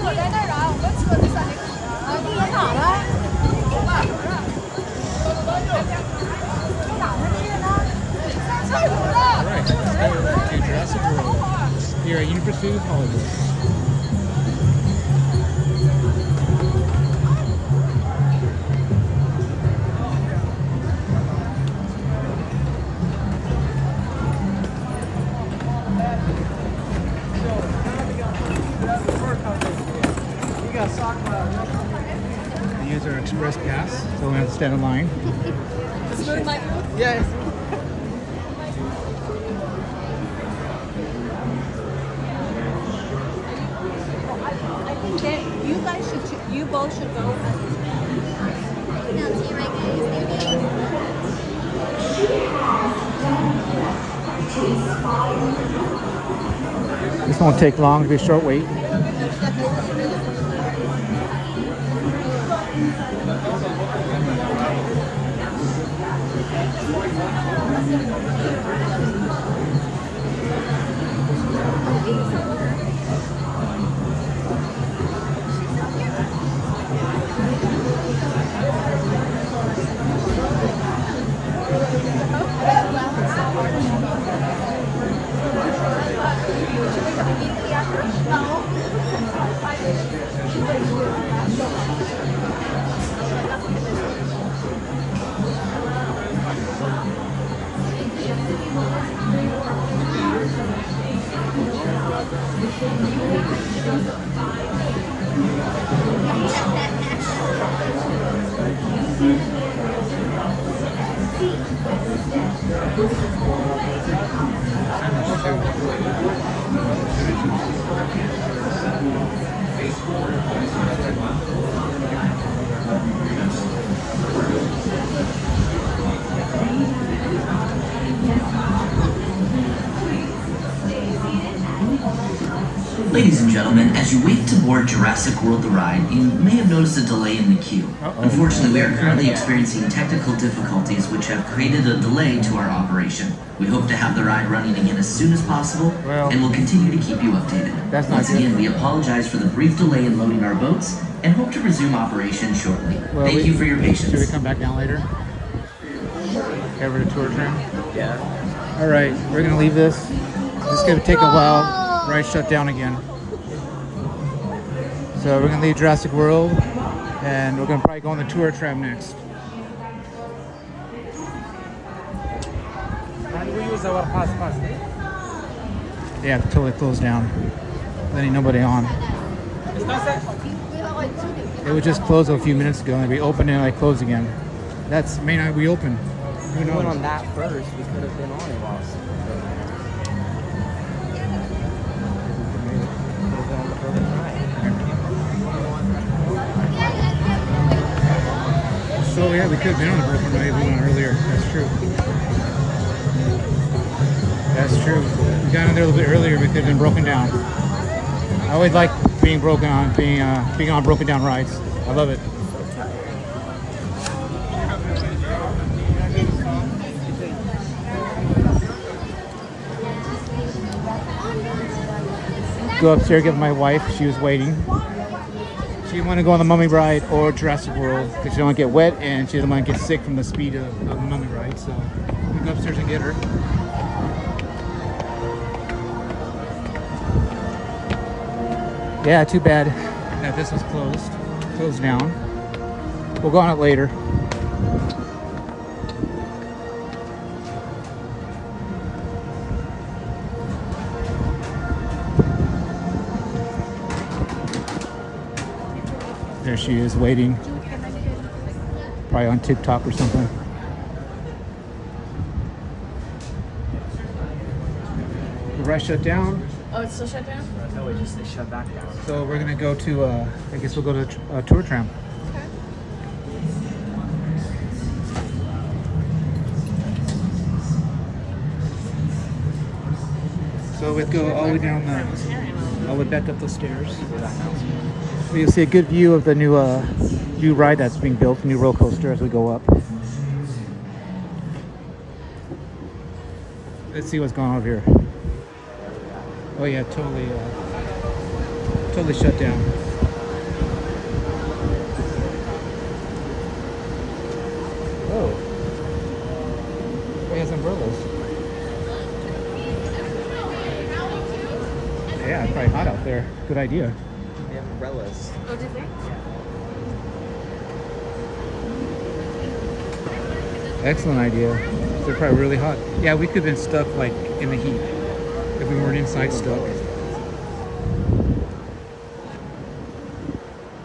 Alright, let's go to Jurassic World here at University of Hollywood. Use our express pass, so we have to stand in line. Yes. You guys should, you both should go. This won't take long, it'll be a short wait. Ladies and gentlemen, as you wait to board Jurassic World The Ride, you may have noticed a delay in the queue. Unfortunately, we are currently experiencing technical difficulties which have created a delay to our operation. We hope to have the ride running again as soon as possible, and will continue to keep you updated. Once again, we apologize for the brief delay in loading our boats, and hope to resume operation shortly. Thank you for your patience. Should we come back down later? Over to tour tram? Yeah. Alright, we're gonna leave this. This is gonna take a while. Ride shut down again. So we're gonna leave Jurassic World and we're gonna probably go on the tour tram next. Yeah, until it closed down. There ain't nobody on. It was just closed a few minutes ago and we opened and it closed again. That's may not be open. Who knows? We went on that first. We could have been on it while. So yeah, we could have been on the broken ride if we went earlier. That's true. That's true. We got in there a little bit earlier. We could have been broken down. I always like being being on broken down rides. I love it. Go upstairs, give my wife. She was waiting. She didn't want to go on the Mummy ride or Jurassic World because she don't want to get wet and she doesn't want to get sick from the speed of the Mummy ride. So we go upstairs and get her. Yeah, too bad that this was closed down. We'll go on it later. There she is waiting, probably on TikTok or something. The ride shut down. Oh, it's still shut down? No, it just shut back down. So we're gonna go to, I guess we'll go to tour tram. Okay. So we'd go all the way down all the way back up the stairs. You'll see a good view of the new ride that's being built, the new roller coaster as we go up. Let's see what's going on over here. Oh yeah, totally shut down. there. Good idea. They have umbrellas. Oh, did we? Excellent idea. They're probably really hot. Yeah, we could have been stuck like in the heat if we weren't inside stuck.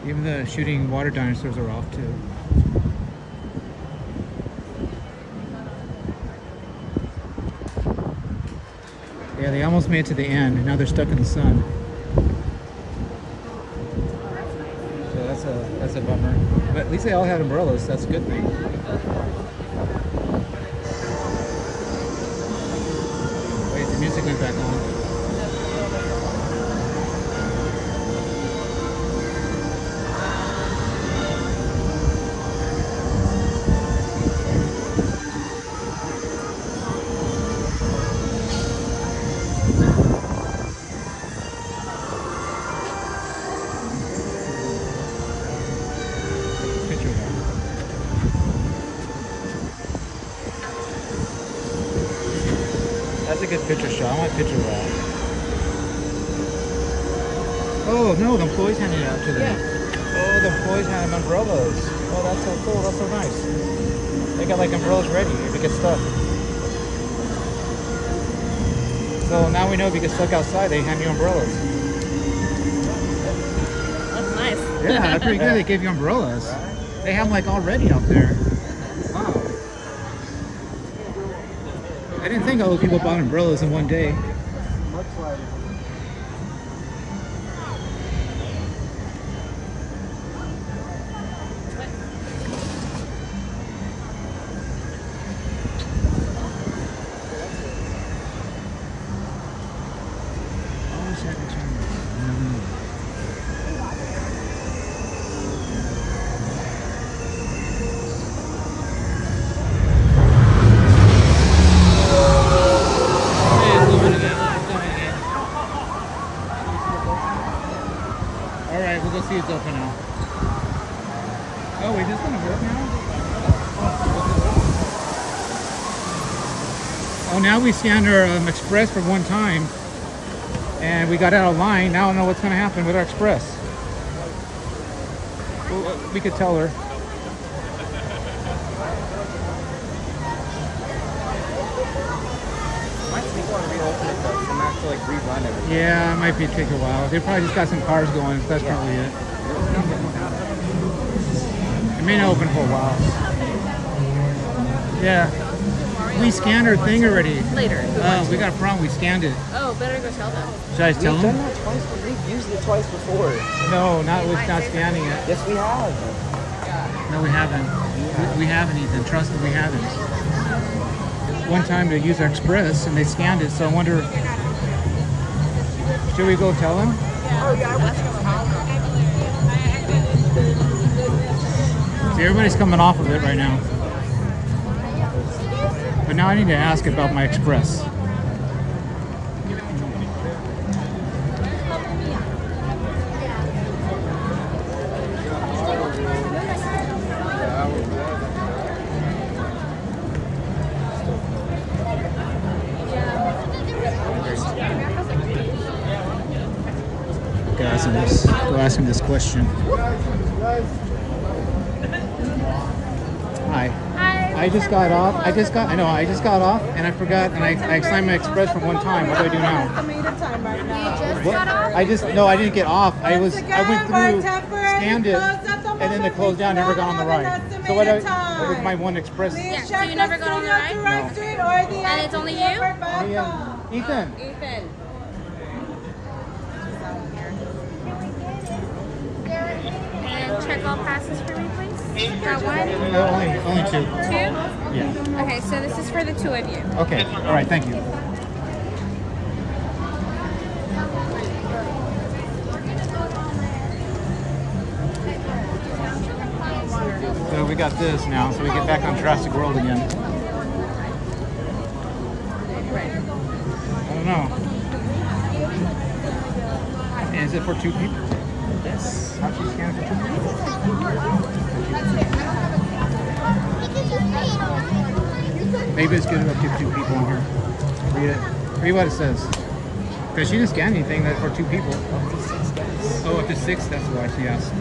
Even the shooting water dinosaurs are off too. Yeah, they almost made it to the end, and now they're stuck in the sun. So that's a bummer. But at least they all had umbrellas. That's a good thing. Wait, the music went back on. Picture that. That's a good picture shot. I want a picture of that. Oh no, the employees handed it out to them. Oh, the employees had them umbrellas. Oh, that's so cool. That's so nice. They got like umbrellas ready if you get stuck. So now we know if you get stuck outside, they hand you umbrellas. That's nice. Yeah, that's pretty good. They gave you umbrellas. They have them like all ready out there. Wow. I didn't think all the people bought umbrellas in one day. Alright, we'll go see it's open now. Oh, wait, this is gonna work now? Oh, now we scanned our Express for one time and we got out of line. Now I don't know what's gonna happen with our Express. Well, we could tell her. Might take one to reopen it though, and have to like rerun everything. Yeah, it might be take a while. They probably just got some cars going. That's probably it. It may not open for a while. Yeah. We scanned our thing already. Later. We got a problem. We scanned it. Oh, better go tell them. Should I tell We've done them? that twice, but we've used it twice before. No, not with not scanning it. Yes, we have. No, we haven't. We haven't, Ethan. Trust me, we haven't. One time they used our Express and they scanned it, so I wonder. Should we go tell them? See, everybody's coming off of it right now. But now I need to ask about my Express. Go ask him this question. Hi. Hi. I just got off. I just got off and I forgot and I signed my Express for one time. What do I do now? What? I didn't get off. I went through, scanned it, and then they closed down, never got on the ride. So what was my one Express? Yeah, so you never got on the ride? No. And it's only you? Ethan. Ethan. And check all passes for me, please. Got one? No, only two. Two? Yeah. Okay, so this is for the two of you. Okay. All right. Thank you. So we got this now, so we get back on Jurassic World again. I don't know. And is it for two people? Yes. How'd she scan it for two people? Maybe it's good enough to get two people in here. Read it. Read what it says. Because she didn't scan anything that for 2 people. Oh, up to 6, that's why she asked.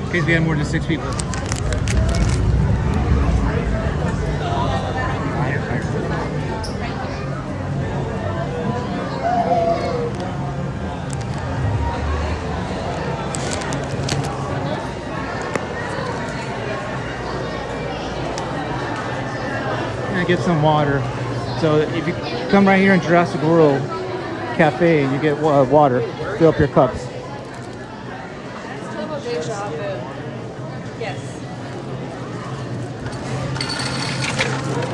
In case we had more than 6 people. And get some water. So if you come right here in Jurassic World Cafe, you get water. Fill up your cups. That's total deja vu. Yes.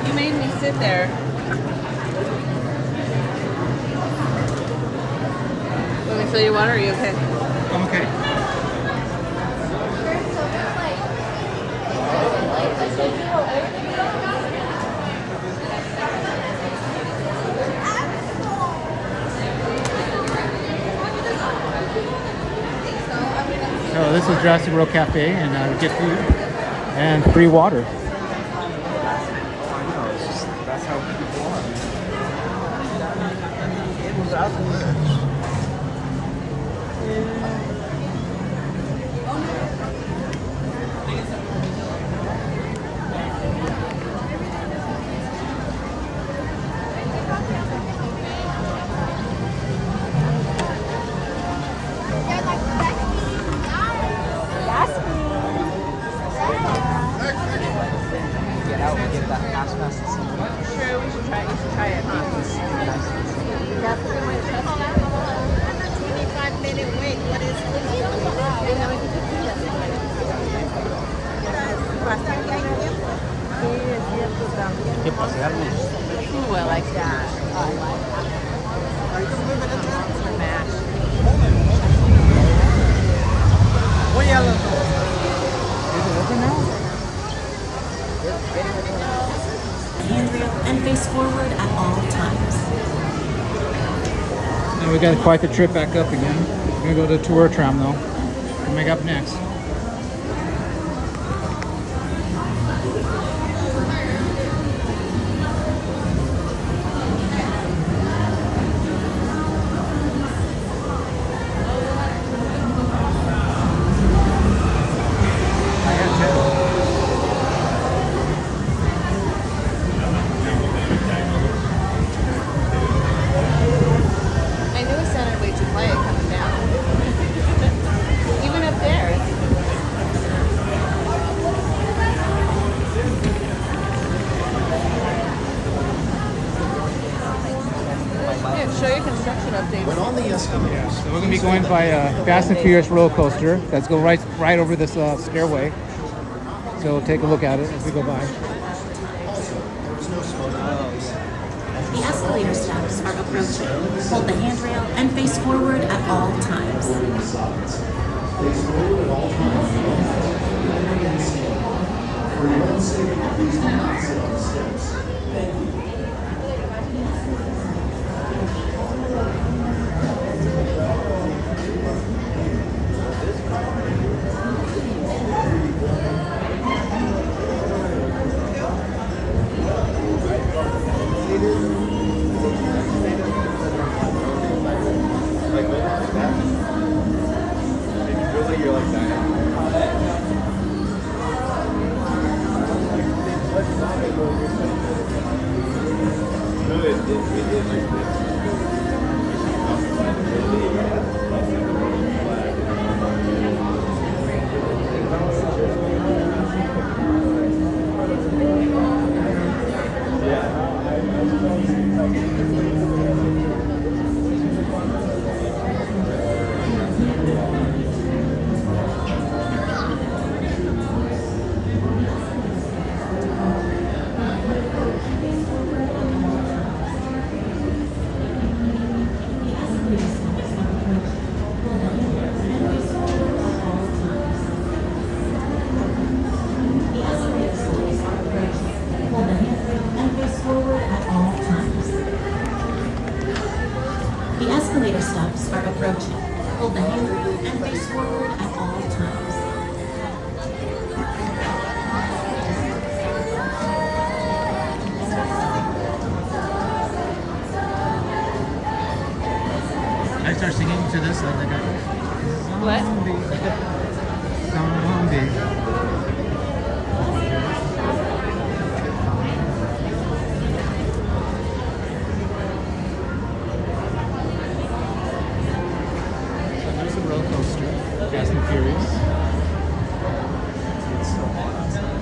You made me sit there. Want me to fill your water? Or are you okay? I'm okay. So this is Jurassic World Cafe, and we get food and free water. I know, it's just, that's how people are. It was out there. Get out and get that fast pass to someone. Sure, we should try. You should try it. 25-minute wait. What is Que pasearnos. Ooh, I like that. Oh, I like that. Mash. Is it open now? Handrail and face forward at all times. Now we got quite the trip back up again. We're gonna go to the tour tram though. Coming up next. I knew it sounded way too quiet coming down. Even up there. Yeah, show your construction updates. So we're gonna be going by Fast and Furious roller coaster. That's go right over this stairway. So we'll take a look at it as we go by. The escalator steps are approaching. Hold the handrail and face forward at all times. You're like dying. The escalator steps are approaching. Hold the handrail and face forward at all times. to this? Like that guy? What? Zombie. So there's a roller coaster. Fast and Furious. It's so hot outside.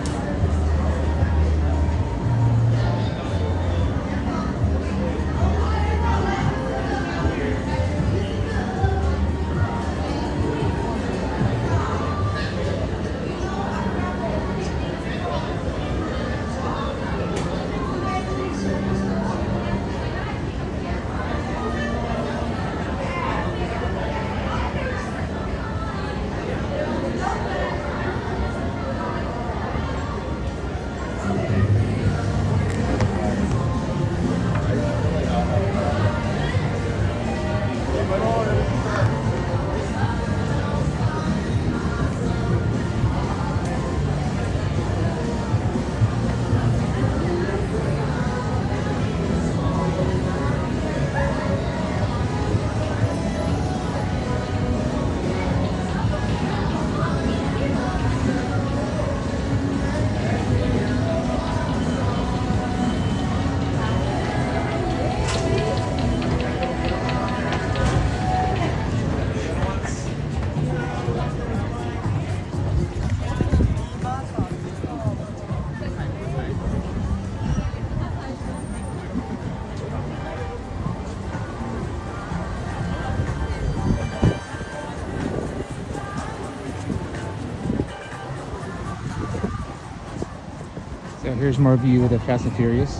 So here's more view of the Fast and Furious.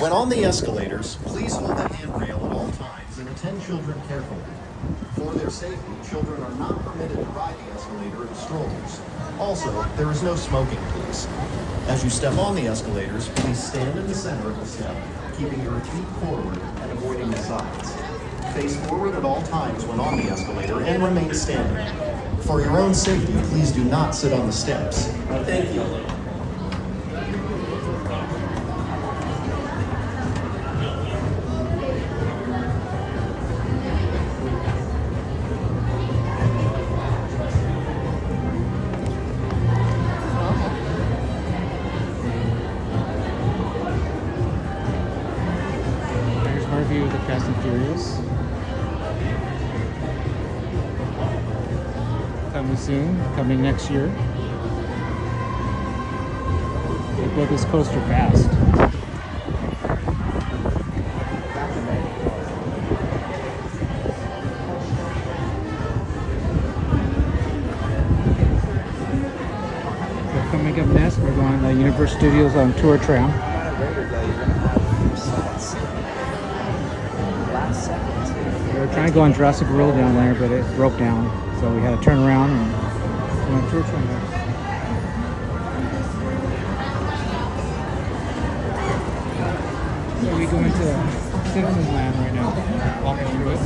When on the escalators, please hold the handrail at all times and attend children carefully. For their safety, children are not permitted to ride the escalator in strollers. Also, there is no smoking, please. As you step on the escalators, please stand in the center of the step, keeping your feet forward and avoiding the sides. Face forward at all times when on the escalator and remain standing. For your own safety, please do not sit on the steps. Thank you. Here's more view of the Fast and Furious. Coming soon, coming next year. They built this coaster fast. So coming up next, we're going to Universal Studios on Tour Tram. We were trying to go on Jurassic World down there, but it broke down. So we had to turn around and go on Tour Tram. So we go into Simpsons Land right now, walking through it.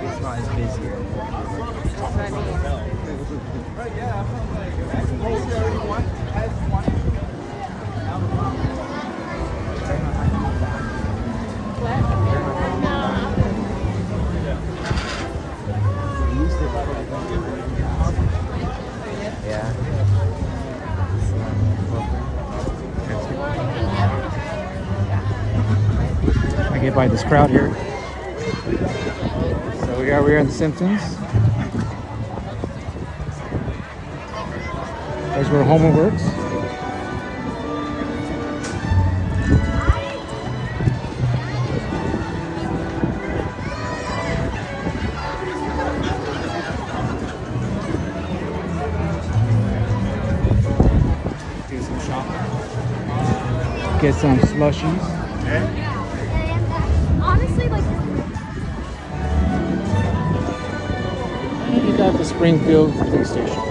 It's not as busy. I get by this crowd here. So we're in the Simpsons. There's where Homer works. Do some shopping. Get some slushies. Honestly, like, And you got the Springfield police station.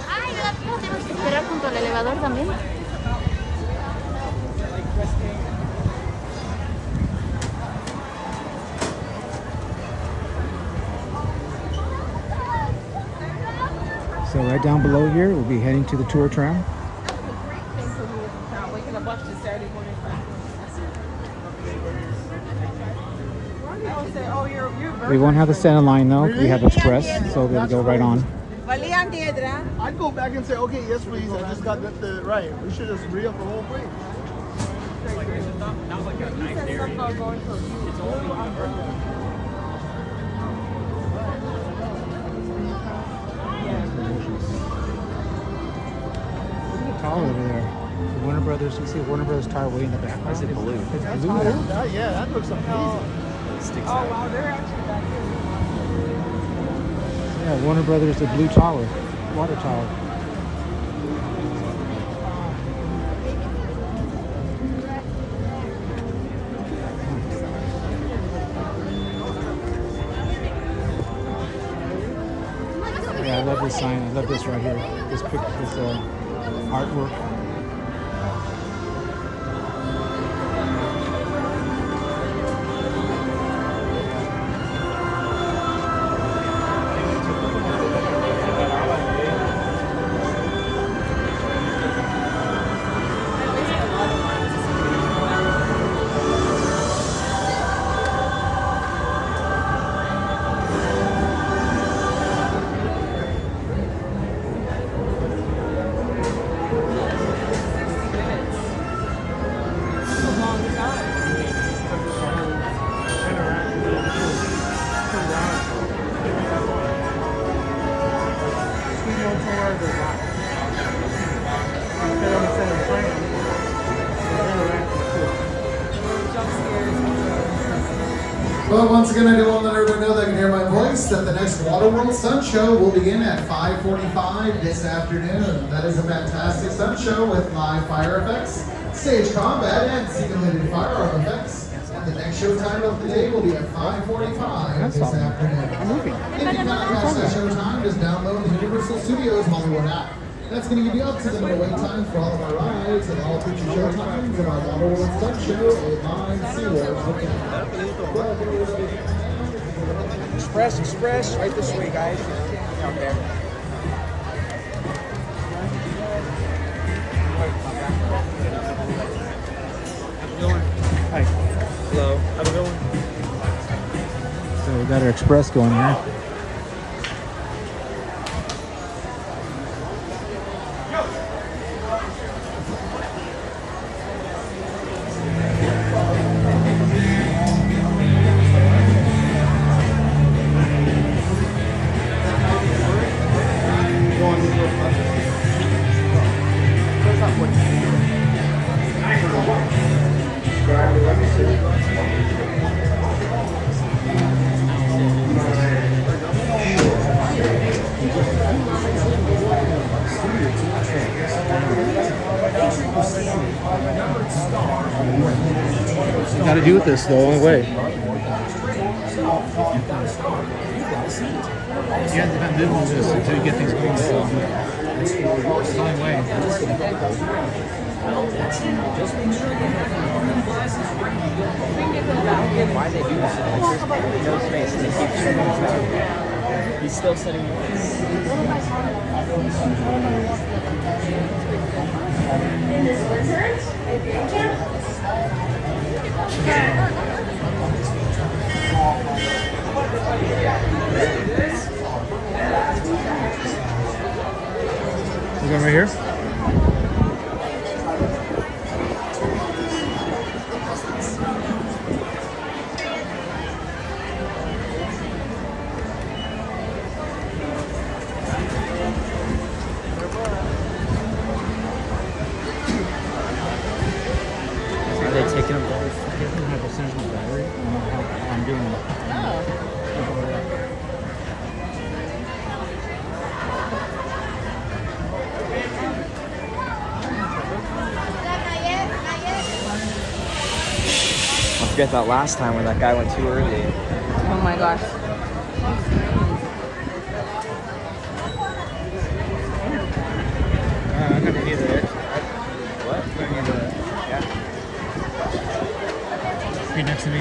ay, rápido, tenemos que esperar junto al elevador. Right down below here, we'll be heading to the tour tram. We won't have to stand in line though. We have express, so we'll go right on. I'd go back and say, okay, yes, please. I just got the right. We should just re up the whole thing. Tall over there. The Warner Brothers. You see Warner Brothers tire way in the back. Why is it blue? It's blue. Yeah, that looks amazing. Wow, they're actually back here. Yeah, Warner Brothers, the blue tower, water tower. Yeah, I love this sign. I love this right here. This artwork. Well, once again, I do want to let everybody know that I can hear my voice, that the next Waterworld Stunt Show will begin at 5:45 this afternoon. That is a fantastic stunt show with live fire effects, stage combat, and simulated firearm effects. And the next showtime of the day will be at 5:45 this afternoon. If you cannot catch that showtime, just download the Universal Studios Hollywood app. That's going to give you up to the no wait time for all of our rides and all future showtimes and our Waterworld Stunt Show at 9 SeaWorld. Express, right this way, guys. Out there. Hi. Hello. How's it going? So we got our express going here. Got to do with this the only way. You have to live with this until you get things going. It's the only way. Why they do this? No space. They keep showing us out. He's still setting You going right here? Are they taking them both? I don't have a percentage of the battery. I don't know how I'm doing it. I forget that last time when that guy went too early. Oh my gosh. I'm gonna need it. What? Yeah. Be next to me.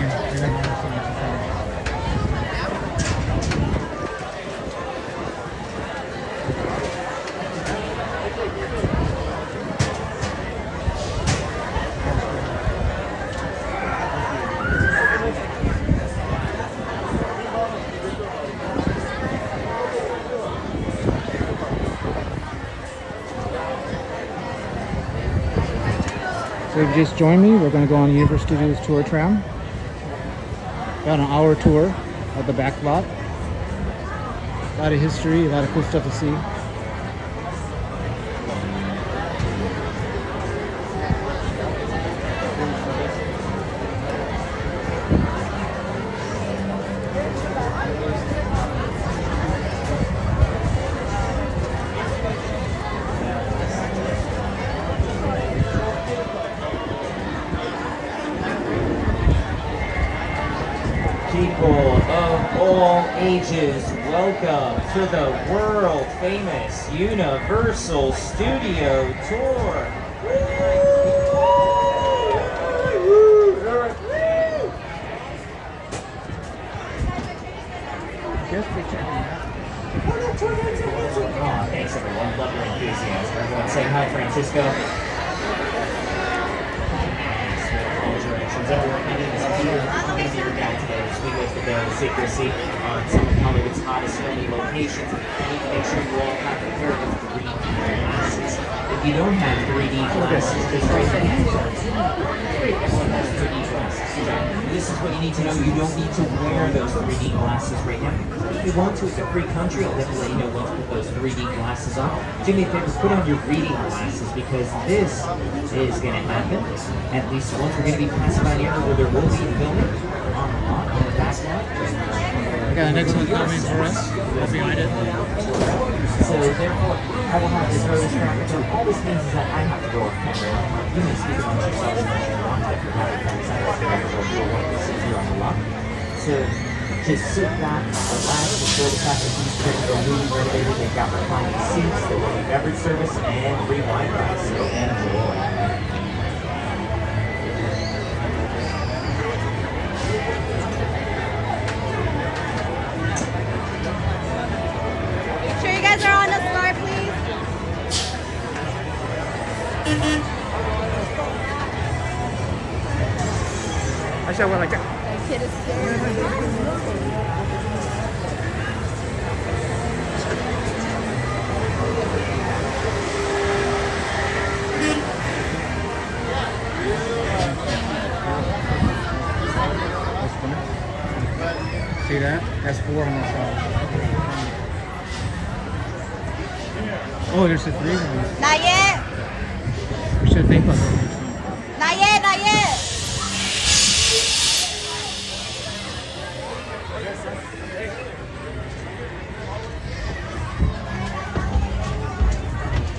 So if you just joined me, we're going to go on Universal Studios tour tram. About an hour tour of the back lot. A lot of history, a lot of cool stuff to see. People of all ages, welcome to the world famous Universal Studio Tour. Oh, thanks everyone, love your enthusiasm. Everyone say hi, Francisco. Everyone, my name is Peter. I'm going to be your guide today as we go through the secrecy on some of Hollywood's hottest filming locations. I need to make sure you all have a pair of 3D glasses. If you don't have 3D glasses, just raise your hand. Everyone has 3D glasses. This is what you need to know. You don't need to wear those 3D glasses right now. If you want to, it's a free country. I'll definitely let you know when to put those 3D glasses on. Do me a favor, put on your reading glasses because this is going to happen. At least once we're going to be passing by an area where there will be filming on the lot, on the back lot. I got an excellent filming for us. Right behind it. So therefore, I will have to throw this traffic. So all this means is that I have to go off camera. You may speak amongst yourselves if you want, if you're having fun. I will want to sit here on the lot. So just sit back, relax, before the traffic comes through. They're moving renovated. They've got reclining seats. There will be beverage service and free Wi-Fi. So enjoy. Sure you guys are on the floor, please. I shall like that. That kid is scared. See that? That's 4 on that side. Oh, there's the 3 of them. Not yet. We should think about that. Not yet, not yet.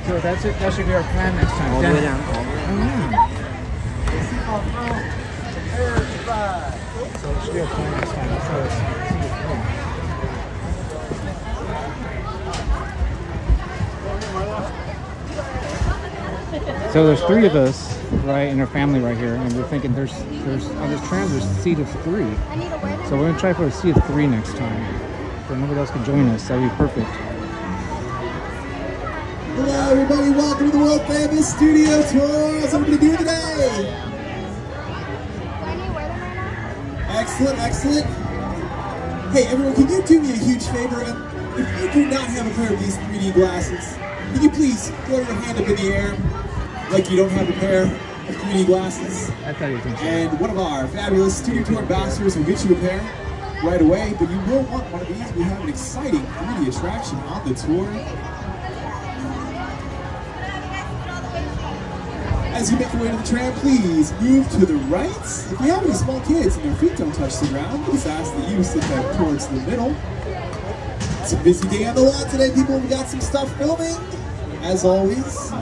So that's it. That should be our plan next time. All the way down. So it should be our plan next time. That's how it's. So there's 3 of us, right, in our family right here, and we're thinking there's on this tram there's a seat of 3. So we're gonna try for a seat of 3 next time. So nobody else can join us. That'd be perfect. Hello everybody, welcome to the world famous studio tour. What's everybody doing today? Excellent, excellent. Hey everyone, can you do me a huge favor? If you do not have a pair of these 3D glasses, can you please throw your hand up in the air like you don't have a pair of 3D glasses? I thought you were thinking. And one of our fabulous studio tour ambassadors will get you a pair right away, but you will want one of these. We have an exciting 3D attraction on the tour. As you make your way to the tram, please move to the right. If you have any small kids and their feet don't touch the ground, please ask that you sit back towards the middle. It's a busy day on the lot today, people. We got some stuff filming, as always.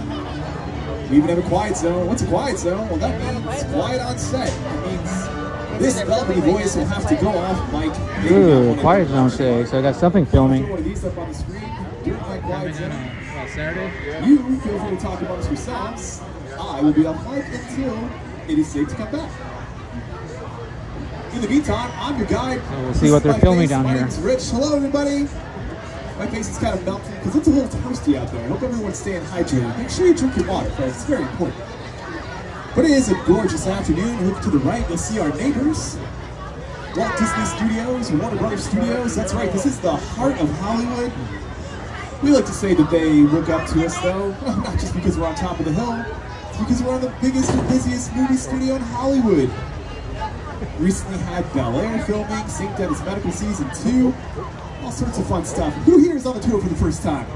We even have a quiet zone. What's a quiet zone? Well, that means quiet on set. It means this velvety voice will have to go off mic. Ooh, quiet zone today. So I got something filming. One of these up on the screen during my quiet zone. Saturday? You feel free to talk amongst yourselves. I will be off mic until it is safe to come back. In the meantime, I'm your guide. So we'll see what they're filming down here. My name's Rich. Hello, everybody. My face is kind of melting because it's a little toasty out there. I hope everyone's staying hydrated. Make sure you drink your water, folks. It's very important. But it is a gorgeous afternoon. Look to the right, you'll see our neighbors. Walt Disney Studios, Warner Brothers Studios. That's right, this is the heart of Hollywood. We like to say that they look up to us, though, not just because we're on top of the hill. because we're on the biggest and busiest movie studio in Hollywood. Recently had Bel Air filming, synced at its medical season 2, all sorts of fun stuff. Who here is on the tour for the first time?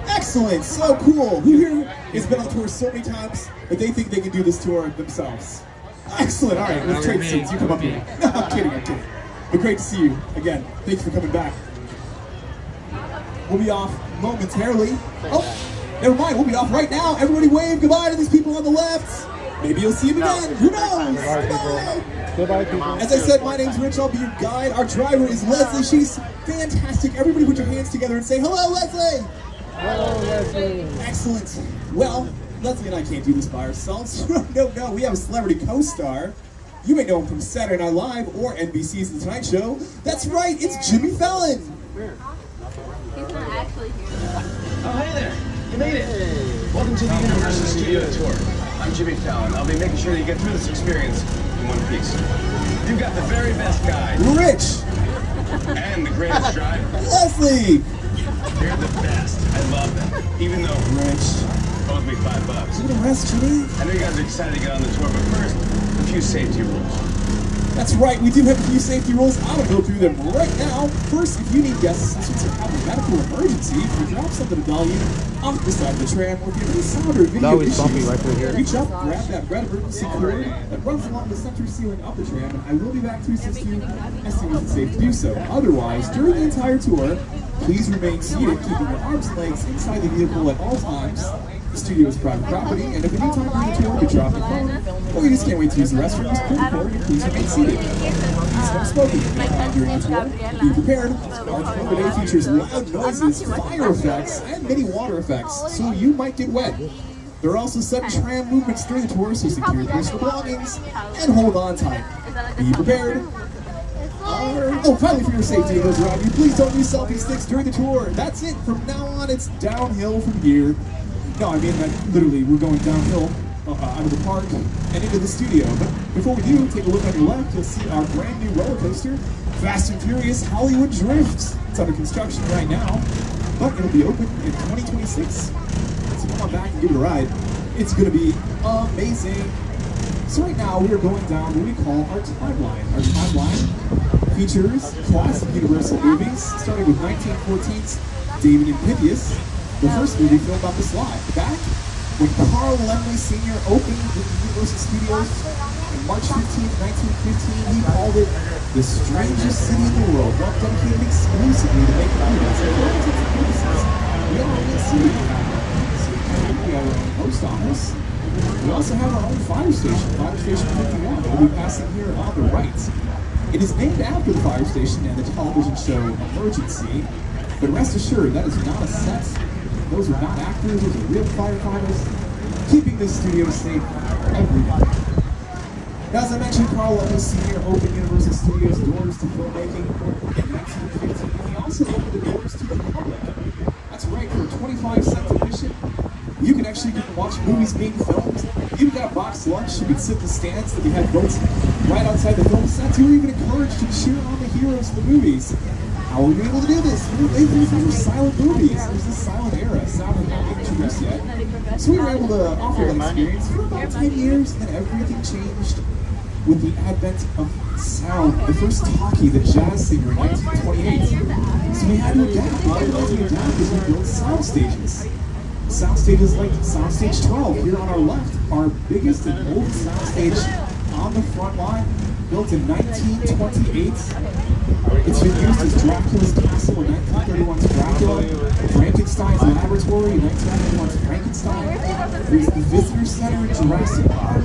Excellent, so cool. Who here has been on tour so many times that they think they can do this tour themselves? Excellent, all right, let's trade seats. You come up here. No, I'm kidding. But great to see you again. Thanks for coming back. We'll be off momentarily. Oh, never mind, we'll be off right now. Everybody wave goodbye to these people on the left. Maybe you'll see them again. Who knows? Goodbye, people. As I said, my name's Rich. I'll be your guide. Our driver is Leslie. She's fantastic. Everybody put your hands together and say, hello, Leslie. Hello, Leslie. Excellent. Well, Leslie and I can't do this by ourselves. No, we have a celebrity co-star. You may know him from Saturday Night Live or NBC's The Tonight Show. That's right, it's Jimmy Fallon. He's not actually here. Oh, hey there. You made it. Welcome to the Universal Studio Tour. I'm Jimmy Fallon. I'll be making sure that you get through this experience in one piece. You've got the very best guide. Rich. And the greatest driver. Leslie. You're the best. I love that. Even though Rich owes me $5. Give it a rest, Jimmy. I know you guys are excited to get on the tour, but first, a few safety rules. That's right, we do have a few safety rules. I'm going to go through them right now. First, if you need guest assistance or have a medical emergency, if you drop something of value off the side of the tram, or if you have any sound or video issues, reach up, grab that red emergency cord that runs along the center ceiling of the tram, and I will be back to assist you as soon as it's safe to do so. Otherwise, during the entire tour, please remain seated, keeping your arms and legs inside the vehicle at all times. The studio is private property, and if any time during the tour you drop your phone, or you just can't wait to use the restroom, just pull the cord and please remain seated. Please stop smoking during the tour. Be prepared. Our tour today features loud noises, fire effects, and many water effects, so you might get wet. There are also sudden tram movements during the tour, so secure your personal belongings and hold on tight. Be prepared. Finally, for your safety and those around you, please don't use selfie sticks during the tour. That's it. From now on, it's downhill from here. No, I mean, literally, we're going downhill out of the park and into the studio. But before we do, take a look on your left. You'll see our brand new roller coaster, Fast and Furious Hollywood Drift. It's under construction right now, but it'll be open in 2026. So come on back and give it a ride. It's going to be amazing. So right now, we are going down what we call our timeline. Our timeline features classic Universal movies, starting with 1914's David and Pythias, the first movie filmed on the slide. Back when Carl Laemmle Sr. opened with the Universal Studios on March 15, 1915, he called it the strangest city in the world, one dedicated exclusively to making movies. And for all intents and purposes, we already see we have our own post office. We also have our own fire station, Fire Station 51, that will be passing here on the right. It is named after the fire station and the television show Emergency, but rest assured, that is not a set. Those are not actors, those are real firefighters, keeping this studio safe every day. Now, as I mentioned, Carl Laemmle Sr. opened Universal Studios' doors to filmmaking in 1915. He also opened the doors to the public. That's right, for a 25-cent admission, you can actually get to watch movies being filmed. You got boxed lunch, you could sit in the stands that we had built right outside the film sets. You were even encouraged to cheer on the heroes of the movies. How were we able to do this? These were silent movies. It was the silent era. Sound had not been introduced yet. So we were able to offer that experience for about 10 years, and then everything changed with the advent of sound. The first talkie, the jazz singer in 1928. So we had to adapt. What we had to adapt is we built sound stages. Sound stages like Soundstage 12 here on our left, our biggest and oldest soundstage on the front line, built in 1928. It's been used as Dracula's castle in 1931's Dracula, Frankenstein's laboratory in 1991's Frankenstein. There's the Visitor Center in Jurassic Park,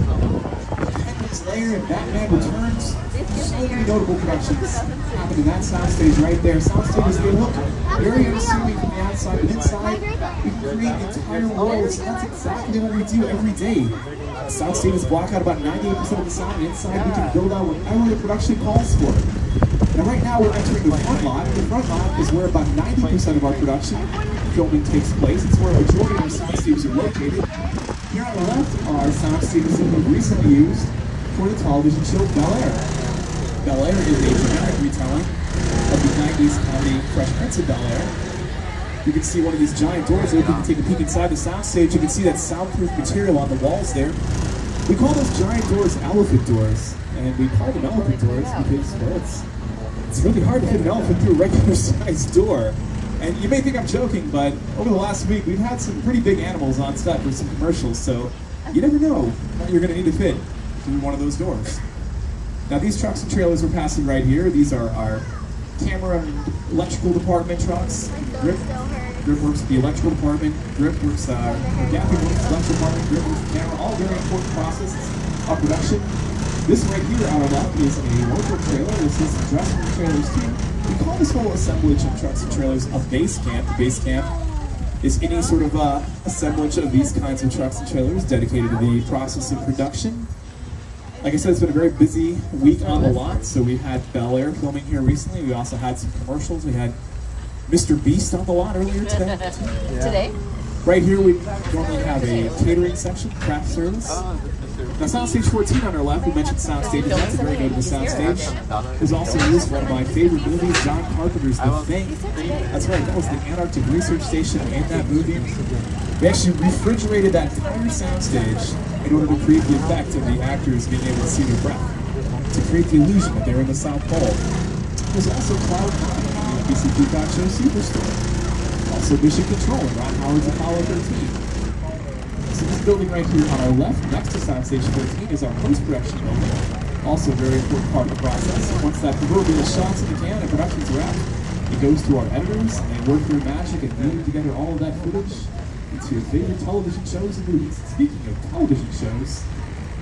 Penguin's Lair in Batman Returns. So many notable productions happen in that soundstage right there. Soundstages, they look very unassuming from the outside, but inside, we can create entire worlds. That's exactly what we do every day. Soundstages block out about 98% of the sound, and inside we can build out whatever the production calls for. Now right now we're entering the front lot. The front lot is where about 90% of our production filming takes place. It's where a majority of our sound stages are located. Here on the left are sound stages that we've recently used for the television show Bel Air. Bel Air is a dramatic retelling of the 90s comedy Fresh Prince of Bel Air. You can see one of these giant doors open. You can take a peek inside the soundstage. You can see that soundproof material on the walls there. We call those giant doors elephant doors. And we call them elephant doors because, well, it's really hard to fit an elephant through a regular sized door. And you may think I'm joking, but over the last week, we've had some pretty big animals on set for some commercials, so you never know what you're going to need to fit through one of those doors. Now, these trucks and trailers we're passing right here, these are our camera and electrical department trucks. Grip works the electrical department, Grip works gapping works electrical department, Grip works the camera, all very important processes of production. This right here on our left is a local trailer. This is some dressing room trailers too. We call this whole assemblage of trucks and trailers a base camp. The base camp is any sort of assemblage of these kinds of trucks and trailers dedicated to the process of production. Like I said, it's been a very busy week on the lot. So we've had Bel Air filming here recently. We also had some commercials. We had Mr. Beast on the lot earlier today. Today? Right here we normally have a catering section, craft service. Now, Soundstage 14 on our left, we mentioned Soundstages. That's a great name to the Soundstage. There's also used one of my favorite movies, John Carpenter's The Thing. That's right, that was the Antarctic Research Station in that movie. We actually refrigerated that entire soundstage in order to create the effect of the actors being able to see their breath, to create the illusion that they're in the South Pole. There's also Cloud 9, the NBC Peacock show Superstore. Also Mission Control and Ron Howard's Apollo 13. So this building right here on our left, next to Soundstage 14, is our post-production building. Also a very important part of the process. Once that proverbial shot's in the can and production's wrapped, it goes to our editors, and they work their magic and weave together all of that footage into your favorite television shows and movies. Speaking of television shows,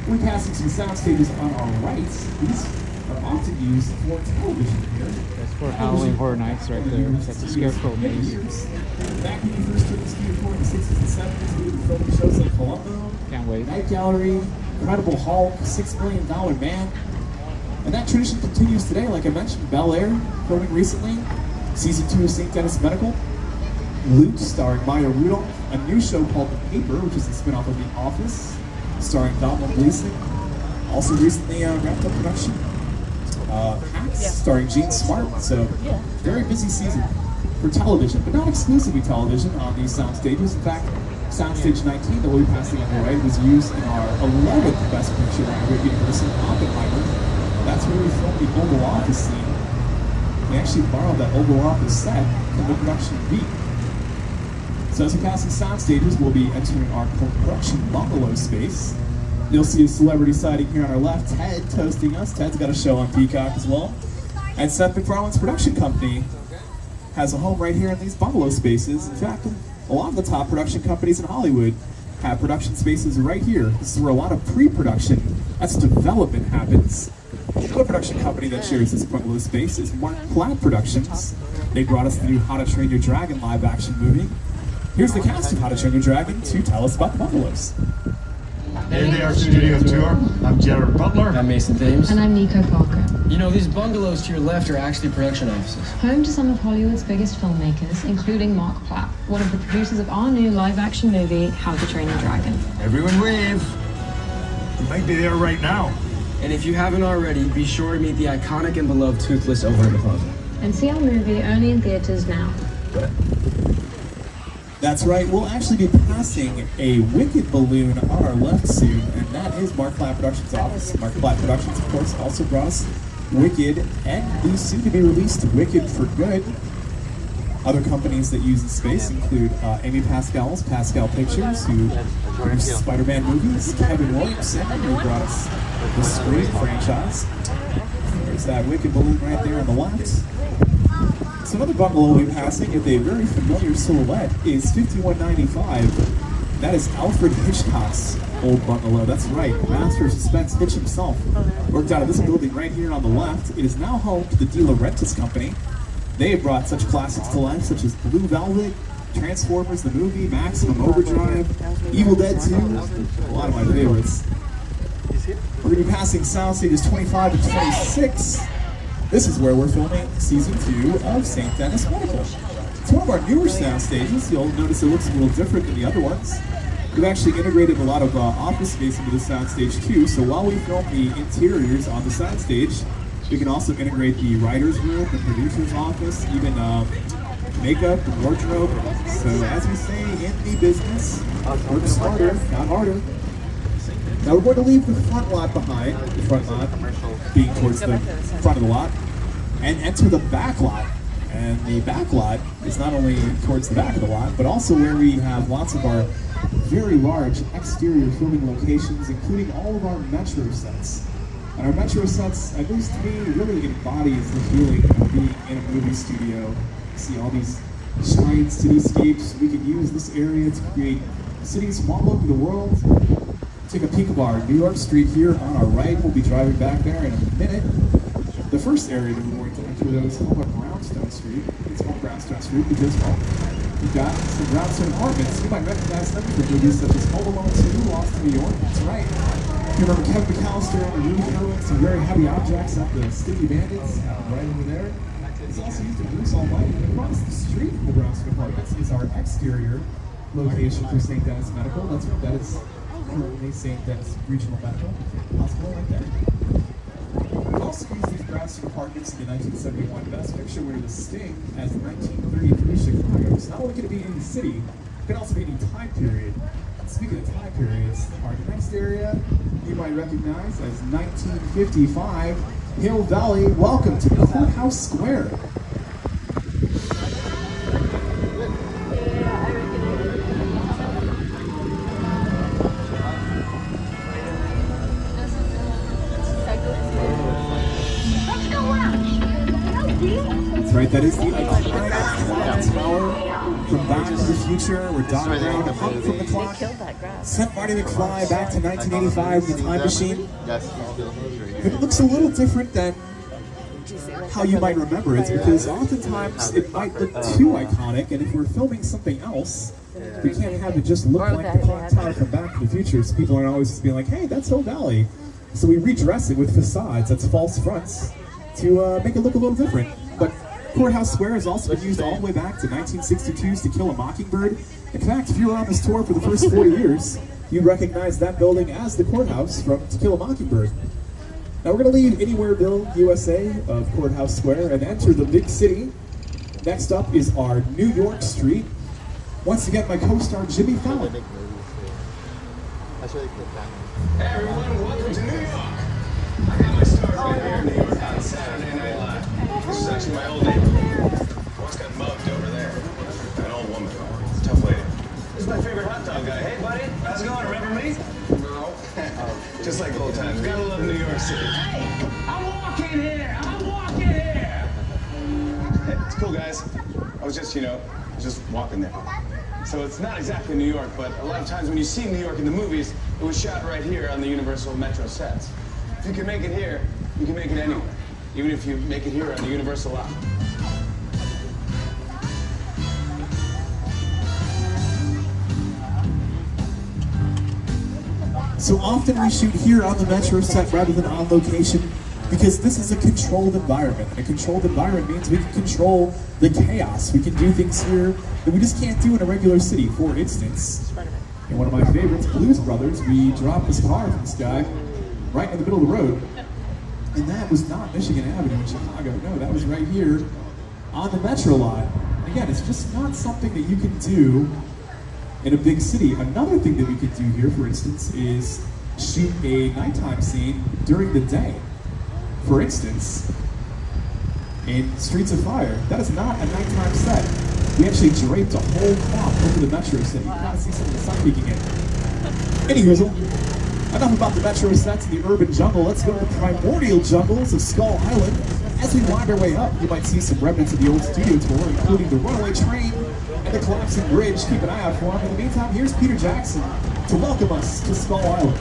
we're passing some sound stages on our right. These are often used for television here. That's for Halloween Horror Nights right there. That's a scarecrow maze. Back when we first took the studio tour in the 60s and 70s, we would film shows like Columbo, Can't wait. Night Gallery, Incredible Hulk, $6 Million Man. And that tradition continues today. Like I mentioned, Bel Air filming recently, season 2 of St. Dennis Medical, Loot starring Maya Rudolph, a new show called The Paper, which is a spin-off of The Office, starring Donald Gleason. Also recently wrapped up production. Hacks, starring Gene Smart. So, very busy season for television, but not exclusively television on these sound stages. In fact, Soundstage 19 that we'll be passing on the right was used in our 11th Best Picture at Great Universal, Oppenheimer. That's where we filmed the Oval Office scene. We actually borrowed that Oval Office set from the production beat. So as we're passing sound stages, we'll be entering our production bungalow space. You'll see a celebrity sighting here on our left, Ted toasting us. Ted's got a show on Peacock as well. And Seth MacFarlane's production company has a home right here in these bungalow spaces. In fact, a lot of the top production companies in Hollywood have production spaces right here. This is where a lot of pre-production, that's development, happens. The production company that shares this bungalow space is Mark Platt Productions. They brought us the new How to Train Your Dragon live-action movie. Here's the cast of How to Train Your Dragon to tell us about the bungalows. Hey there, Studio Tour. I'm Jared Butler. I'm Mason Thames. And I'm Nico Parker. You know, these bungalows to your left are actually production offices. Home to some of Hollywood's biggest filmmakers, including Mark Platt, one of the producers of our new live-action movie, How to Train Your Dragon. Everyone wave. You might be there right now. And if you haven't already, be sure to meet the iconic and beloved Toothless over in the closet. And see our movie only in theaters now. That's right, we'll actually be passing a Wicked balloon on our left soon, and that is Mark Platt Productions' office. Mark Platt Productions, of course, also brought us Wicked and the soon-to-be-released Wicked for Good. Other companies that use the space include Amy Pascal's Pascal Pictures, who produces Spider-Man movies, Kevin Williamson, who brought us the Scream franchise. There's that Wicked balloon right there on the left. So another bungalow we'll be passing with a very familiar silhouette is 5195. That is Alfred Hitchcock's old bungalow. That's right, master of suspense Hitch himself worked out of this building right here on the left. It is now home to the De Laurentiis Company. They have brought such classics to life such as Blue Velvet, Transformers the movie, Maximum Overdrive, Evil Dead 2, a lot of my favorites. We're going to be passing sound stages 25 to 26. This is where we're filming season 2 of St. Dennis Medical. It's one of our newer sound stages. You'll notice it looks a little different than the other ones. We've actually integrated a lot of office space into the sound stage too, so while we film the interiors on the sound stage, we can also integrate the writer's room, the producer's office, even makeup, and wardrobe. So as we say in the business, work smarter, not harder. Now we're going to leave the front lot behind, the front lot being towards the front of the lot, and enter the back lot. And the back lot is not only towards the back of the lot, but also where we have lots of our very large exterior filming locations, including all of our metro sets. And our metro sets, at least to me, really embodies the feeling of being in a movie studio. You see all these giant cityscapes. We can use this area to create cities from all over the world. Take a peek of our New York Street here on our right. We'll be driving back there in a minute. The first area that we're going to enter, though, is called Brownstone Street. It's called Brownstone Street because, well, we've got some brownstone apartments. You might recognize them from movies such as Home Alone 2, Lost in New York. That's right. You remember Kevin McAllister and Rudy throwing some very heavy objects at the Sticky Bandits right over there. It's also used in Bruce Almighty. Across the street from the Brownstone Apartments is our exterior location for St. Dennis Medical. That's right, that is currently St. Dennis Regional Medical Hospital right there. We also used these Brownstone Apartments in the 1971 Best Picture winner The Sting as the 1933 Chicago. So not only can it be any city, it can also be any time period. Speaking of time periods, our next area you might recognize as 1955 Hill Valley. Welcome to Courthouse Square. That's right, that is the iconic tower from Back to the Future, where Doc Brown hung from the clock, sent Marty McFly back to 1985 in the time machine. But it looks a little different than how you might remember it, because oftentimes it might look too iconic, and if we're filming something else, we can't have it just look like the clock tower from Back to the Future, so people aren't always just being like, hey, that's Hill Valley. So we redress it with facades, that's false fronts, to make it look a little different. But Courthouse Square has also been used all the way back to 1962's To Kill a Mockingbird. In fact, if you were on this tour for the first 40 years, you'd recognize that building as the courthouse from To Kill a Mockingbird. Now we're going to leave Anywhereville, USA of Courthouse Square and enter the big city. Next up is our New York Street. Once again, my co-star Jimmy Fallon. Hey everyone, welcome to New York. I got my start right here in New York on Saturday Night Live. This is actually my old neighborhood. Once got mugged over there. An old woman. Tough lady. This is my favorite hot dog guy. Hey buddy, how's it going? Remember me? No. Just like old times. Gotta love New York City. Hey, I'm walking here. Hey, it's cool guys. I was just walking there. So it's not exactly New York, but a lot of times when you see New York in the movies, it was shot right here on the Universal Metro sets. If you can make it here, you can make it anywhere. Even if you make it here on the Universal lot. So often we shoot here on the Metro set rather than on location because this is a controlled environment. And a controlled environment means we can control the chaos. We can do things here that we just can't do in a regular city. For instance, in one of my favorites, Blues Brothers, we dropped this car from the sky right in the middle of the road. And that was not Michigan Avenue in Chicago. No, that was right here on the Metro lot. Again, it's just not something that you can do in a big city. Another thing that we could do here, for instance, is shoot a nighttime scene during the day. For instance, in Streets of Fire, that is not a nighttime set. We actually draped a whole cloth over the Metro set. You can kind of see some of the sun peeking in. Anywho, enough about the Metro sets and the urban jungle. Let's go to the primordial jungles of Skull Island. As we wind our way up, you might see some remnants of the old studio tour, including the runaway train and the collapsing bridge. Keep an eye out for them. In the meantime, here's Peter Jackson to welcome us to Skull Island.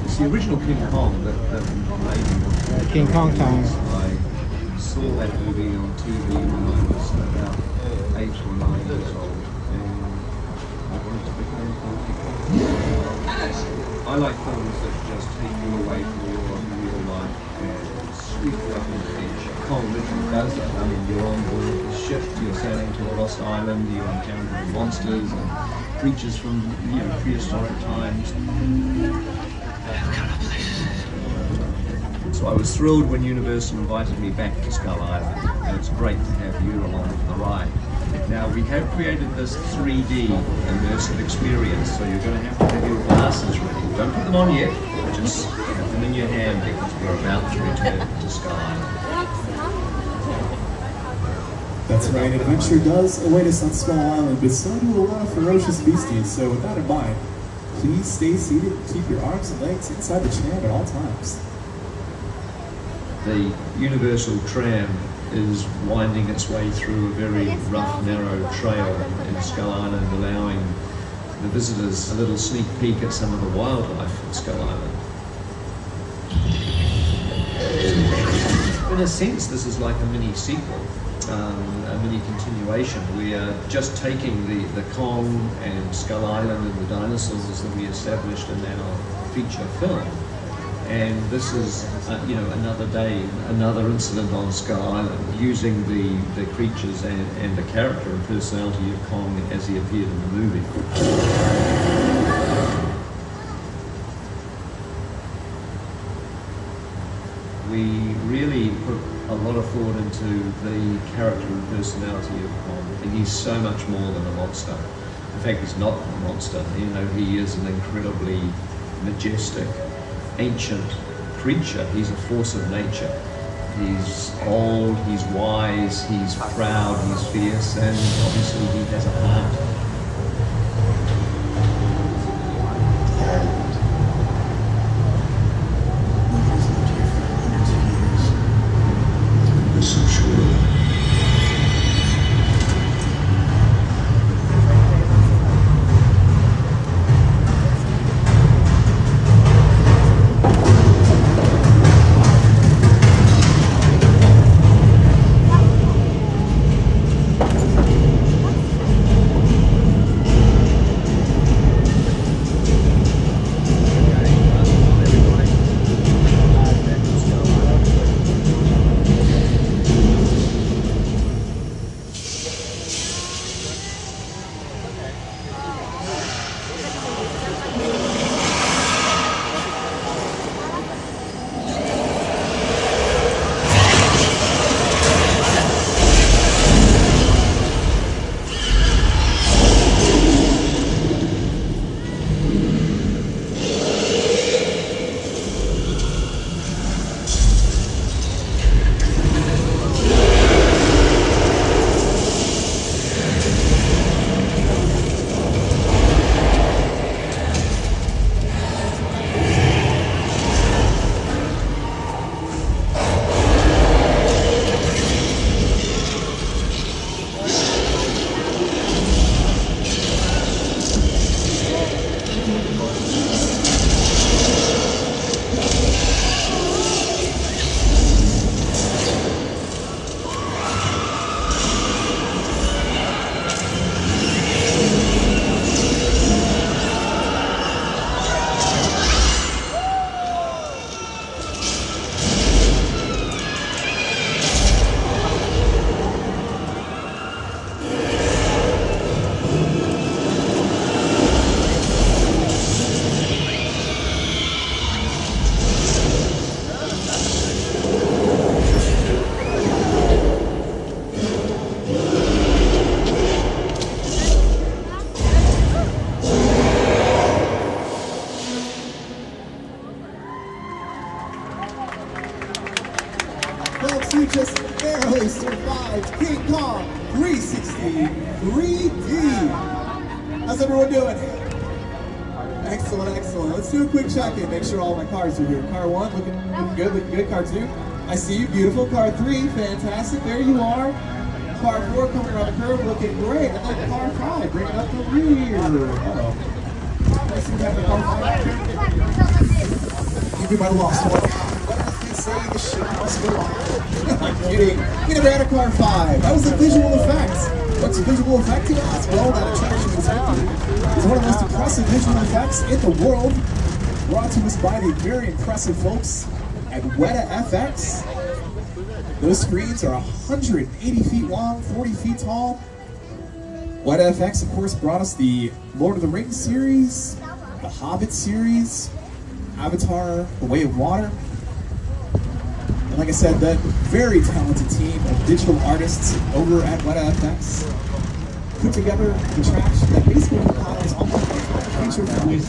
It's the original King Kong that King Kong time. I saw that movie on TV when I was about 8 or 9 years old, and I wanted to become King Kong. I like films that just take you away from your real life and sweep you up into the future. Kong literally does that. I mean, you're on board the ship, you're sailing to a lost island, you're encountering monsters and creatures from prehistoric times. So I was thrilled when Universal invited me back to Skull Island, and it's great to have you along for the ride. Now, we have created this 3D immersive experience, so you're going to have your glasses ready. Don't put them on yet, just have them in your hand because we're about to return to Skull Island. That's right, adventure does await us on Skull Island, but so do a lot of ferocious beasties, so with that in mind, please stay seated and keep your arms and legs inside the tram at all times. The Universal Tram is winding its way through a very rough, narrow trail in Skull Island, allowing the visitors a little sneak peek at some of the wildlife in Skull Island. In a sense, this is like a mini sequel, a mini continuation. We are just taking the Kong and Skull Island and the dinosaurs that we established in our feature film. And this is, another day, another incident on Skull Island, using the creatures and the character and personality of Kong as he appeared in the movie. We really put a lot of thought into the character and personality of Kong, and he's so much more than a monster. In fact, he's not a monster. He is an incredibly majestic, ancient creature. He's a force of nature. He's old, he's wise, he's proud, he's fierce, and obviously he has a heart. Folks, you just barely survived King Kong 360 3D. How's everyone doing? Excellent, excellent. Let's do a quick check-in. Make sure all my cars are here. Car 1, looking good. Car 2, I see you, beautiful. Car 3, fantastic. There you are. Car 4 coming around the curve, looking great. And then car 5, bringing up the rear. Uh-oh. I see we have the car 5. You might have lost one. Say the show must go on. I'm kidding. Get around a car 5. That was a visual effect. What's a visual effect to us? Well, that attraction is empty. It's one of the most impressive visual effects in the world. Brought to us by the very impressive folks at Weta FX. Those screens are 180 feet long, 40 feet tall. Weta FX, of course, brought us the Lord of the Rings series, the Hobbit series, Avatar, The Way of Water. And like I said, that very talented team of digital artists over at Weta FX put together an attraction that basically compiles almost like a creature with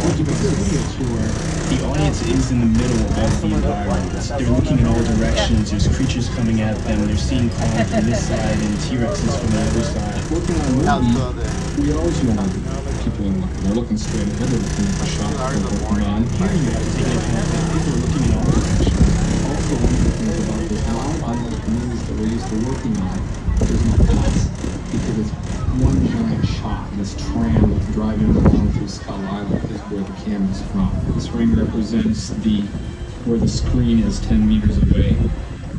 what you prefer video tour, the audience is in the middle of the environment. They're looking in all directions. There's creatures coming at them. They're seeing Kong from this side and T-Rexes from the other side. Working on a movie, we always want people in mind. They're looking straight ahead, they're looking at the shot they're working on. Here you have to take into account that people are looking in all directions. Also, one of the things about this live unlike movies that we're used to working on, there's no cuts, because it's one giant shot. This tram that's driving along through Skull Island is where the camera's from. This ring represents where the screen is 10 meters away.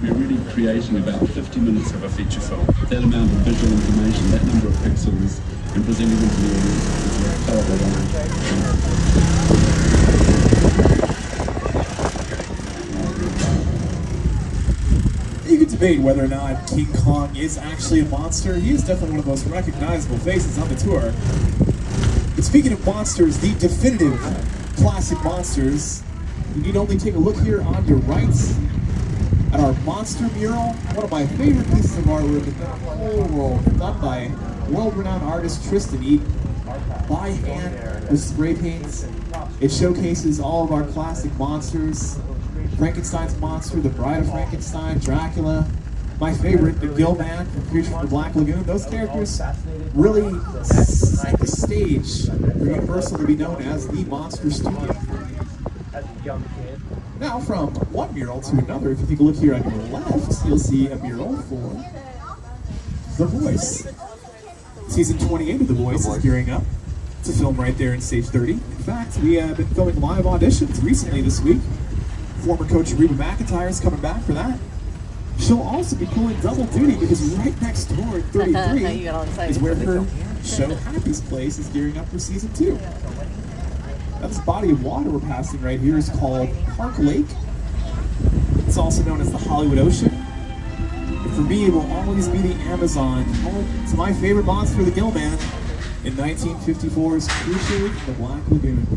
We're really creating about 50 minutes of a feature film. That amount of visual information, that number of pixels, and presenting them to the audience is a powerful one. You could debate whether or not King Kong is actually a monster. He is definitely one of the most recognizable faces on the tour. But speaking of monsters, the definitive classic monsters, you need only take a look here on your right at our monster mural, one of my favorite pieces of artwork in the whole world, done by world-renowned artist Tristan Eaton, by hand with spray paints. It showcases all of our classic monsters. Frankenstein's monster, the Bride of Frankenstein, Dracula, my favorite, the Gill Man from Creature from the Black Lagoon. Those characters really set the stage for Universal to be known as the Monster Studio. Now, from one mural to another, if you take a look here on your left, you'll see a mural for The Voice. Season 28 of The Voice is gearing up to film right there in Stage 30. In fact, we have been filming live auditions recently this week. Former coach Reba McEntire is coming back for that. She'll also be pulling double duty because right next door at 33 is where her show Happy's Place is gearing up for season 2. Now, this body of water we're passing right here is called Park Lake. It's also known as the Hollywood Ocean. And for me, it will always be the Amazon, home to my favorite monster, the Gill Man, in 1954's Creature from the Black Lagoon.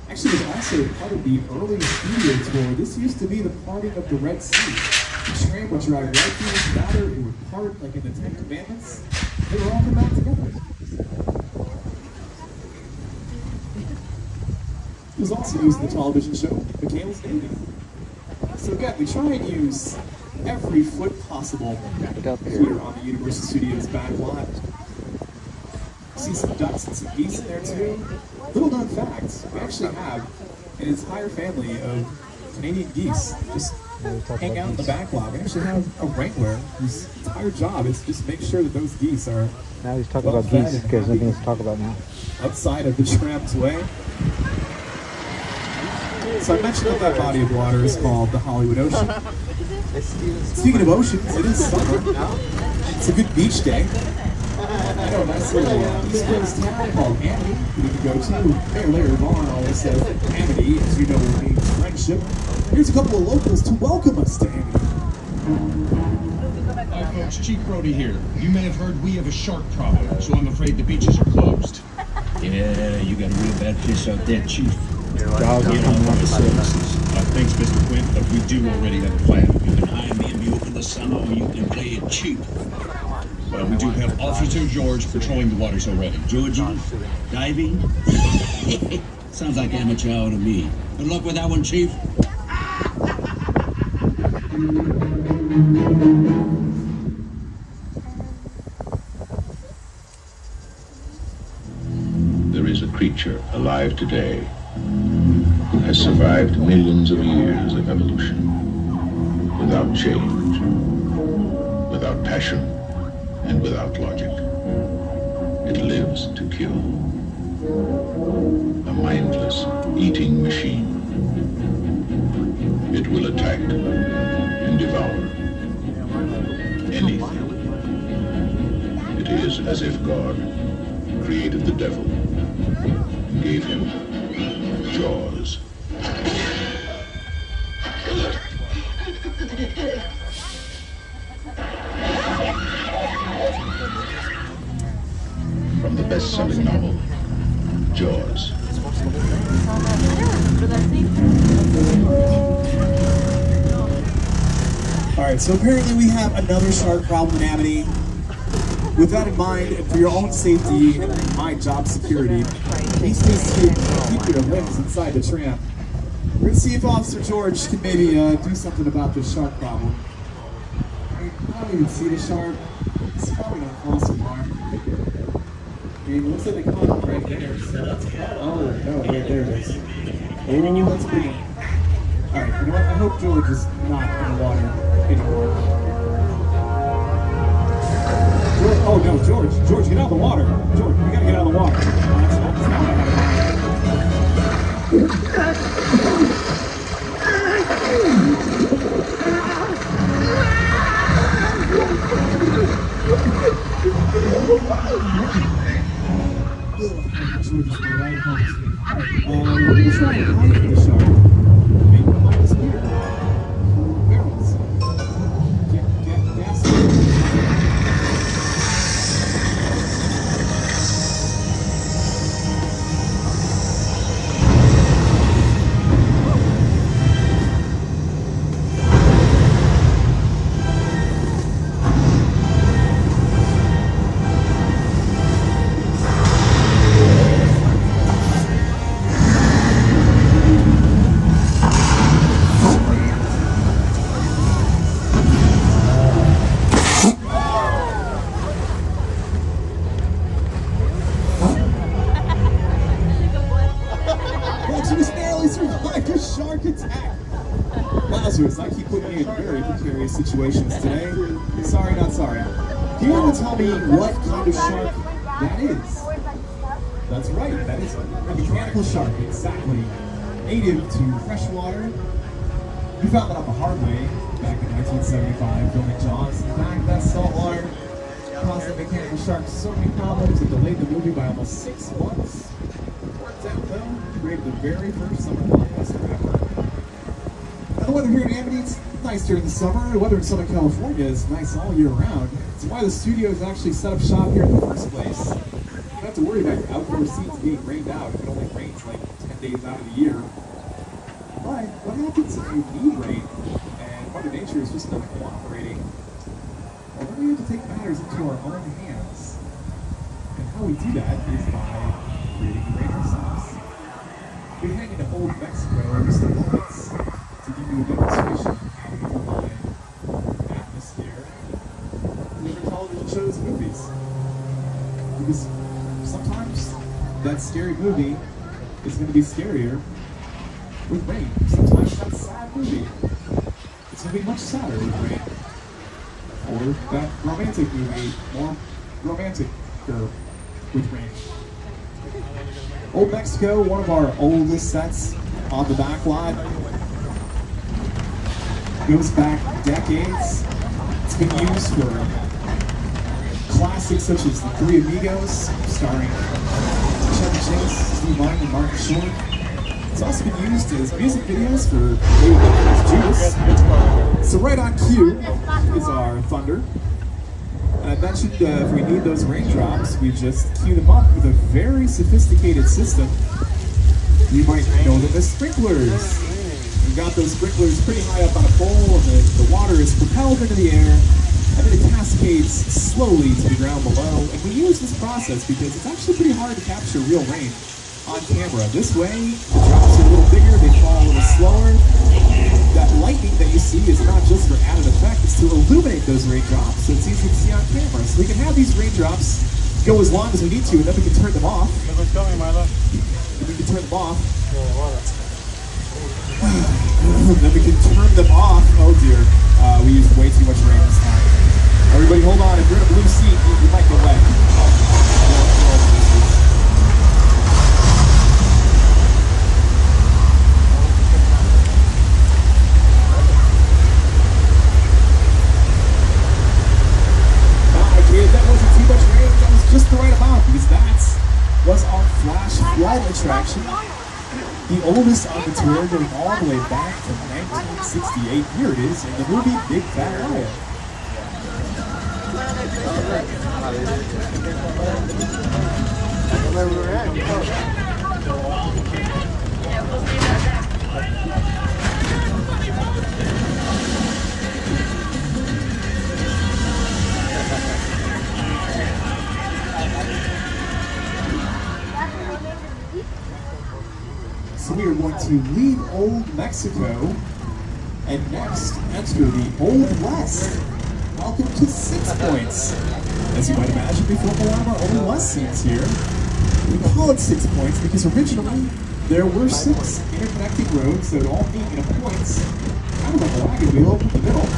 Actually, it was also part of the early studio tour. This used to be the parting of the Red Sea. The tram would drive right through this water. It would part like in the Ten Commandments. They were all come out together. It was also used in the television show McHale's Navy. So again, we try and use every foot possible here on the Universal Studios back lot. See some ducks and some geese in there too. Little known fact, we actually have an entire family of Canadian geese just hang out in the back lot. We actually have a wrangler whose entire job is just make sure that those geese are now he's talking about geese because nothing to talk about now. Outside of the tram's way. So I mentioned that that body of water is called the Hollywood Ocean. Speaking of oceans, it is summer. It's a good beach day. I know a nice little East Coast town called Amity we can go to. Mayor Larry Vaughn always says Amity, as you know, means friendship. Here's a couple of locals to welcome us to Amity. Hi folks, Chief Brody here. You may have heard we have a shark problem, so I'm afraid the beaches are closed. Yeah, you got a real bad fish out there, Chief. Dog in on the services. Thanks, Mr. Quinn, but we do already have a plan. You can hire me and me over the summer, or you can play it cheap. Well, we do have Officer George patrolling the waters already. Georgie, diving? Sounds like amateur hour to me. Good luck with that one, Chief. There is a creature alive today who has survived millions of years of evolution without change, without passion, and without logic. It lives to kill. A mindless eating machine. It will attack and devour anything. It is as if God created the devil and gave him jaws. From the best-selling novel, Jaws. Alright, so apparently we have another shark problem in Amity. With that in mind, and for your own safety and my job security, please stay safe and keep your limbs inside the tram. We're gonna see if Officer George can maybe do something about this shark problem. I don't even see the shark. It's probably not close to bar. I mean, it looks like they caught it right there. So oh, no, right there it is. Oh, that's pretty. Alright, you know what? I hope George is not in the water anymore. Oh no, George, get out of the water. George, you gotta get out of the water. That's not what I we're gonna try and hide the shark. Maybe we'll hide this beer. Barrels. Gas. Lazarus, I keep putting you in very precarious situations today. Sorry, not sorry. Do you want to tell me what kind of shark that is? That's right, that is a mechanical shark, exactly. Native to freshwater. We found that out the hard way back in 1975, filming Jaws. In fact, that saltwater caused the mechanical shark so many problems it delayed the movie by almost 6 months. Worked out though, created the very first summer blockbuster ever. The weather here in Amity, it's nice during the summer. The weather in Southern California is nice all year round. It's why the studio is actually set up shop here in the first place. You don't have to worry about your outdoor seats being rained out if it only rains like 10 days out of the year. But what happens if you need rain and Mother Nature is just not cooperating? Well, then we have to take matters into our own hands. And how we do that is by creating rain ourselves. We hang in Old Mexico in just a moment to give you a demonstration of my atmosphere in different television shows and movies. Because sometimes that scary movie is going to be scarier with rain. Sometimes that sad movie is going to be much sadder with rain. Or that romantic movie, more romantic with rain. Old Mexico, one of our oldest sets on the back lot. Goes back decades. It's been used for classics such as The Three Amigos, starring Chevy Chase, Steve Martin, and Martin Short. It's also been used as music videos for David Beckham Judas. So right on cue is our thunder. And I mentioned if we need those raindrops, we just cue them up with a very sophisticated system. You might know them as sprinklers. We've got those sprinklers pretty high up on a pole, and the water is propelled into the air, and then it cascades slowly to the ground below. And we use this process because it's actually pretty hard to capture real rain on camera. This way, the drops are a little bigger, they fall a little slower. That lightning that you see is not just for added effect, it's to illuminate those raindrops, so it's easy to see on camera. So we can have these raindrops go as long as we need to, and then we can turn them off. And we can turn them off. Then we can turn them off. Oh dear, we used way too much rain this time. Everybody hold on, if you're in a blue seat, you might get wet. That wasn't too much rain, that was just the right amount, because that was our Flash Flood attraction. The oldest on the tour, going all the way back to 1968. Here it is in the movie Big Fat Lion. to leave Old Mexico and next enter the Old West. Welcome to 6 Points. As you might imagine, we film a lot of our Old West scenes here. We call it 6 Points because originally there were 6 interconnecting roads that would all meet in a point, kind of like a wagon wheel in the middle.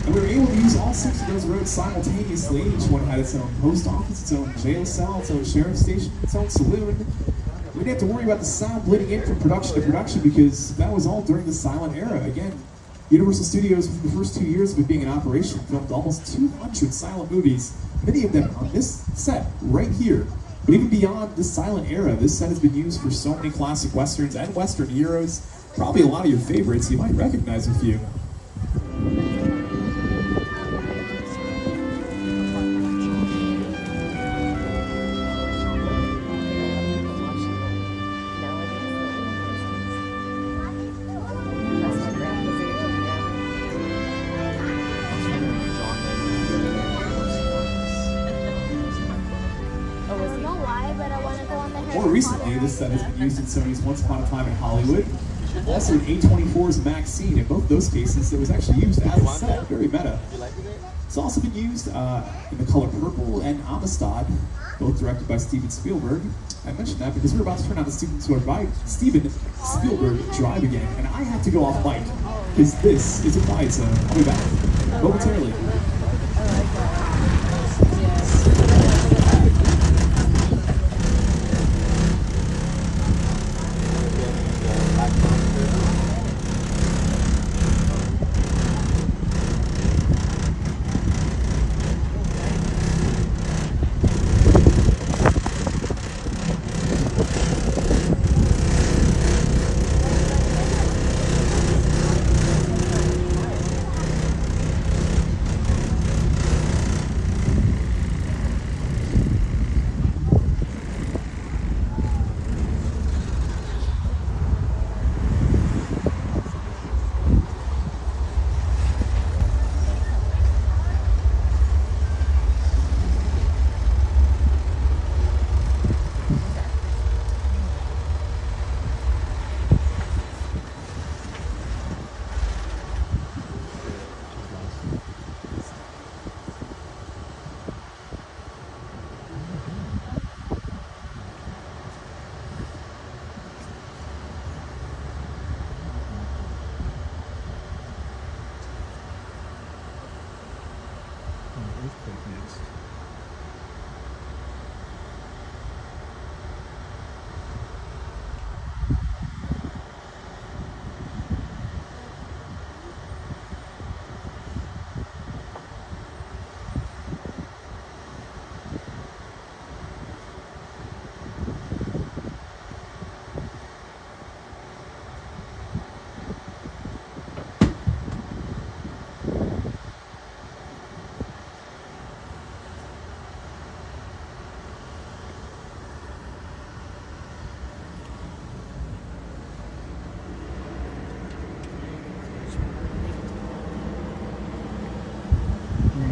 And we were able to use all 6 of those roads simultaneously. Each one had its own post office, its own jail cell, its own sheriff's station, its own saloon. We didn't have to worry about the sound bleeding in from production to production because that was all during the silent era. Again, Universal Studios, for the first 2 years of it being in operation, filmed almost 200 silent movies, many of them on this set right here. But even beyond the silent era, this set has been used for so many classic westerns and western heroes. Probably a lot of your favorites. You might recognize a few. More recently, this set has been used in Sony's Once Upon a Time in Hollywood, also in A24's Maxine. In both those cases, it was actually used as a set, very meta. It's also been used in The Color Purple and Amistad, both directed by Steven Spielberg. I mentioned that because we're about to turn on the Steven Spielberg Drive again, and I have to go off mic because this is a quiet zone. I'll be back momentarily.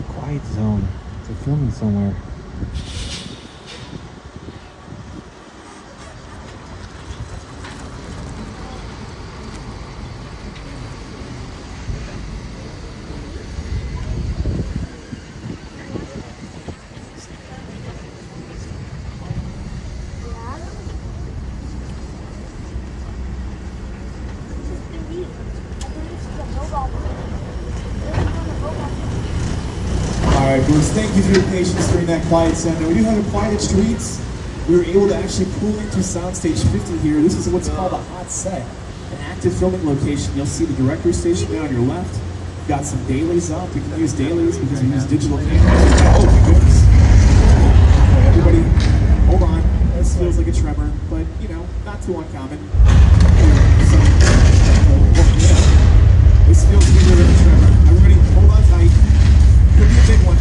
Quiet zone. They're filming somewhere. Alright, Bruce, thank you for your patience during that quiet zone. Now, we do have a quiet streets. We were able to actually pull into Soundstage 50 here. This is what's called a hot set, an active filming location. You'll see the director's station there on your left. We've got some dailies up. We can use dailies because we use digital cameras. Oh my goodness. Everybody, hold on. This feels like a tremor, but, you know, not too uncommon. This feels bigger than a tremor. Everybody, hold on tight. Could be a big one.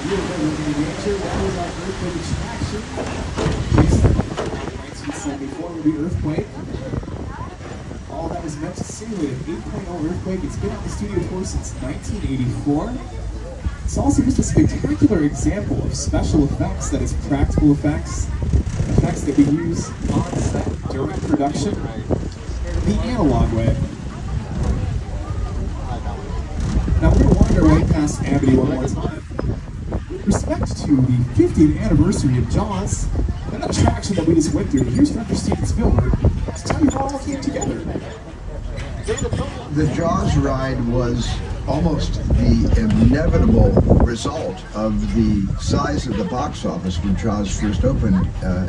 real Resident Ranger. That was our earthquake attraction. Based on 1974 movie Earthquake. All that was meant to simulate an 8.0 earthquake. It's been on the studio tour since 1984. It's also just a spectacular example of special effects, that is practical effects, effects that we use on set during production, the analog way. Now we're going to wander right past Amity one more time. With respect to the 50th anniversary of Jaws, an attraction that we just went through, here's Director Steven Spielberg to tell you how it all came together. The Jaws ride was almost the inevitable result of the size of the box office when Jaws first opened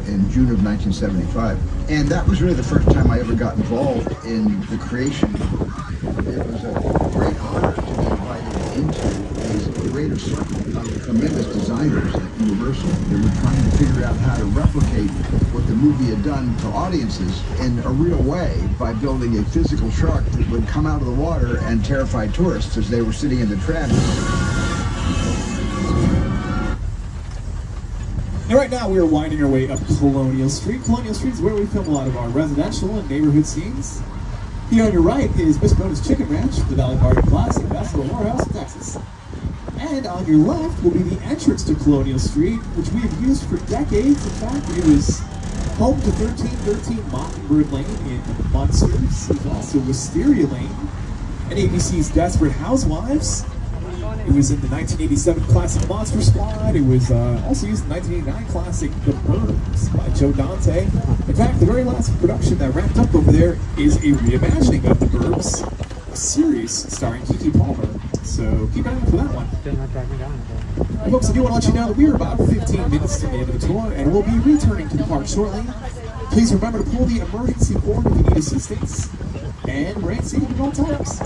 in June of 1975. And that was really the first time I ever got involved in the creation. It was a great honor to be invited into a greater circle of tremendous designers at Universal. They were trying to figure out how to replicate what the movie had done to audiences in a real way by building a physical shark that would come out of the water and terrify tourists as they were sitting in the tram. And right now we are winding our way up Colonial Street. Colonial Street is where we film a lot of our residential and neighborhood scenes. Here on your right is Miss Bona's Chicken Ranch, the Valley Park Plaza, best little whorehouse in Texas. And on your left will be the entrance to Colonial Street, which we have used for decades. In fact, it was home to 1313 Mockingbird Lane in Munsters. It was also Wisteria Lane and ABC's Desperate Housewives. It was in the 1987 classic Monster Squad. It was also used in the 1989 classic The Burbs by Joe Dante. In fact, the very last production that wrapped up over there is a reimagining of The Burbs, a series starring Keke Palmer. So keep an eye out for that one. And folks, I do want to let you know that we are about 15 minutes to the end of the tour, and we'll be returning to the park shortly. Please remember to pull the emergency cord if you need assistance, and remain safe at all times.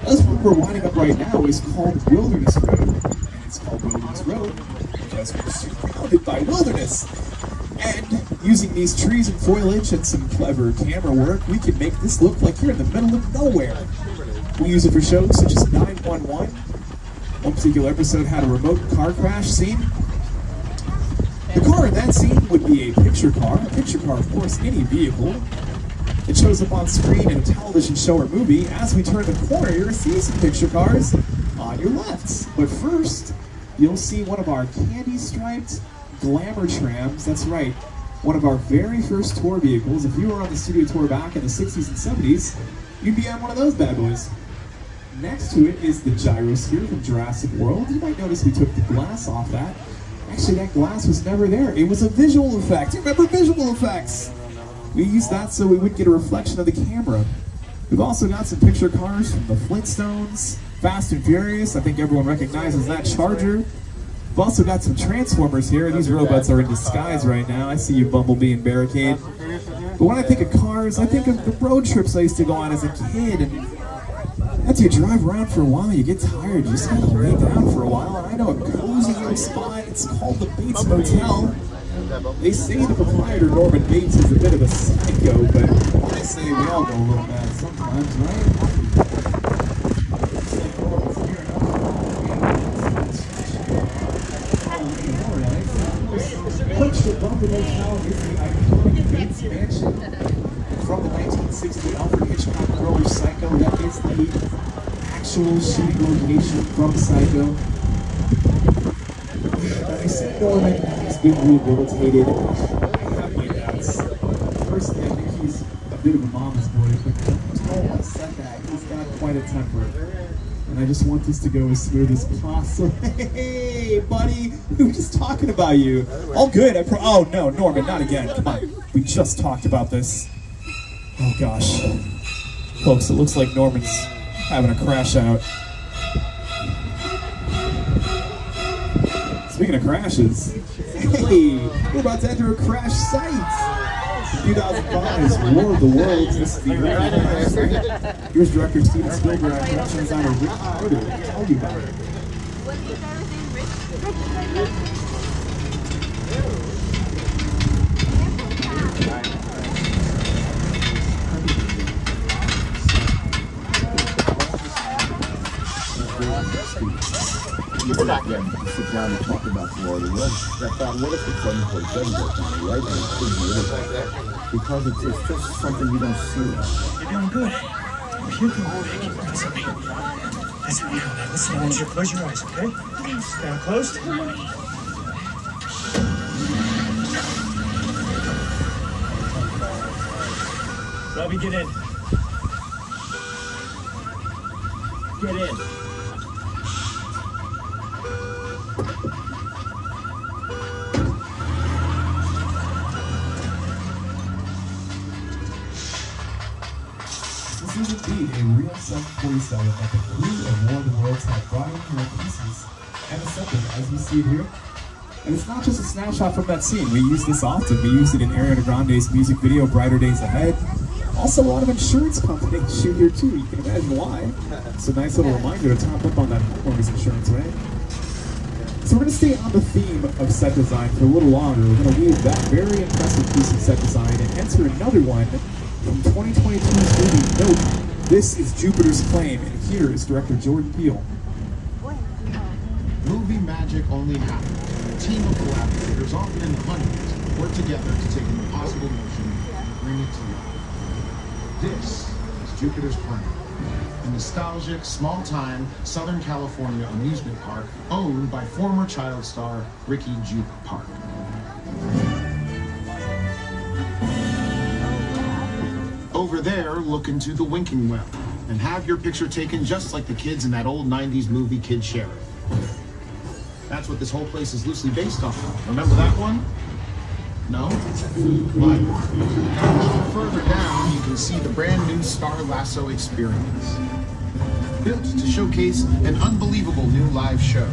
This one we're winding up right now is called Wilderness Road, and it's called Wilderness Road because we're surrounded by wilderness. And using these trees and foliage and some clever camera work, we can make this look like you're in the middle of nowhere. We use it for shows such as 911. One particular episode had a remote car crash scene. The car in that scene would be a picture car. A picture car, of course, any vehicle. It shows up on screen in a television show or movie. As we turn the corner, you're going to see some picture cars on your left. But first, you'll see one of our candy-striped glamour trams. That's right, one of our very first tour vehicles. If you were on the studio tour back in the 60s and 70s, you'd be on one of those bad boys. Next to it is the gyrosphere from Jurassic World. You might notice we took the glass off that. Actually, that glass was never there. It was a visual effect. You remember visual effects? We used that so we would get a reflection of the camera. We've also got some picture cars from the Flintstones, Fast and Furious. I think everyone recognizes that Charger. We've also got some Transformers here. These robots are in disguise right now. I see you, Bumblebee and Barricade. But when I think of cars, I think of the road trips I used to go on as a kid. And after you drive around for a while, you get tired. You just gotta lay down for a while. And I know a cozy little spot. It's called the Bates Motel. They say the proprietor, Norman Bates, is a bit of a psycho, but I say we all go a little mad sometimes, right? Coach the Bunker Motel is the iconic Bates Mansion from the 1960 Alfred Hitchcock thriller Psycho. That is the actual shooting location from Psycho. I said Norman, he's been rehabilitated. I have my doubts. Personally, I think he's a bit of a mama's boy, but don't upset that. He's got quite a temper. And I just want this to go as smooth as possible. Hey, buddy, we were just talking about you. All good. Oh, no, Norman, not again. Come on. We just talked about this. Oh, gosh. Folks, it looks like Norman's having a crash out. Speaking of crashes, hey, we're about to enter a crash site. 2005's War of the Worlds. This is the crash. Here's director Steven Spielberg and production designer Rick Carter to tell you about it. Give it back. Yeah, to sit down and talk about Florida. Well, I thought, what if the Suncoast doesn't go down, right? And it's pretty good. Because it's just something you don't see. You're doing good. You're doing good. Listen to me. Listen to me. Listen, I want you to close your eyes, okay? Now closed. Robbie, get in. Get in. This is indeed a real 747 that the crew of War of the Worlds had brought in here in pieces and assembled as we see it here. And it's not just a snapshot from that scene. We use this often. We used it in Ariana Grande's music video, Brighter Days Ahead. Also, a lot of insurance companies shoot here too. You can imagine why. It's a nice little reminder to top up on that homeowner's insurance, right? So we're going to stay on the theme of set design for a little longer. We're going to leave that very impressive piece of set design and enter another one from 2022's movie Nope. This is Jupiter's Claim, and here is director Jordan Peele. Movie magic only happens. A team of collaborators, often in the hundreds, work together to take an impossible notion and bring it to life. This is Jupiter's Claim, a nostalgic, small-time Southern California amusement park owned by former child star Ricky Jupe Park. Over there, look into the winking well and have your picture taken just like the kids in that old 90s movie Kid Sheriff. That's what this whole place is loosely based on. Remember that one? No? But a little further down, you can see the brand new Star Lasso experience. Built to showcase an unbelievable new live show.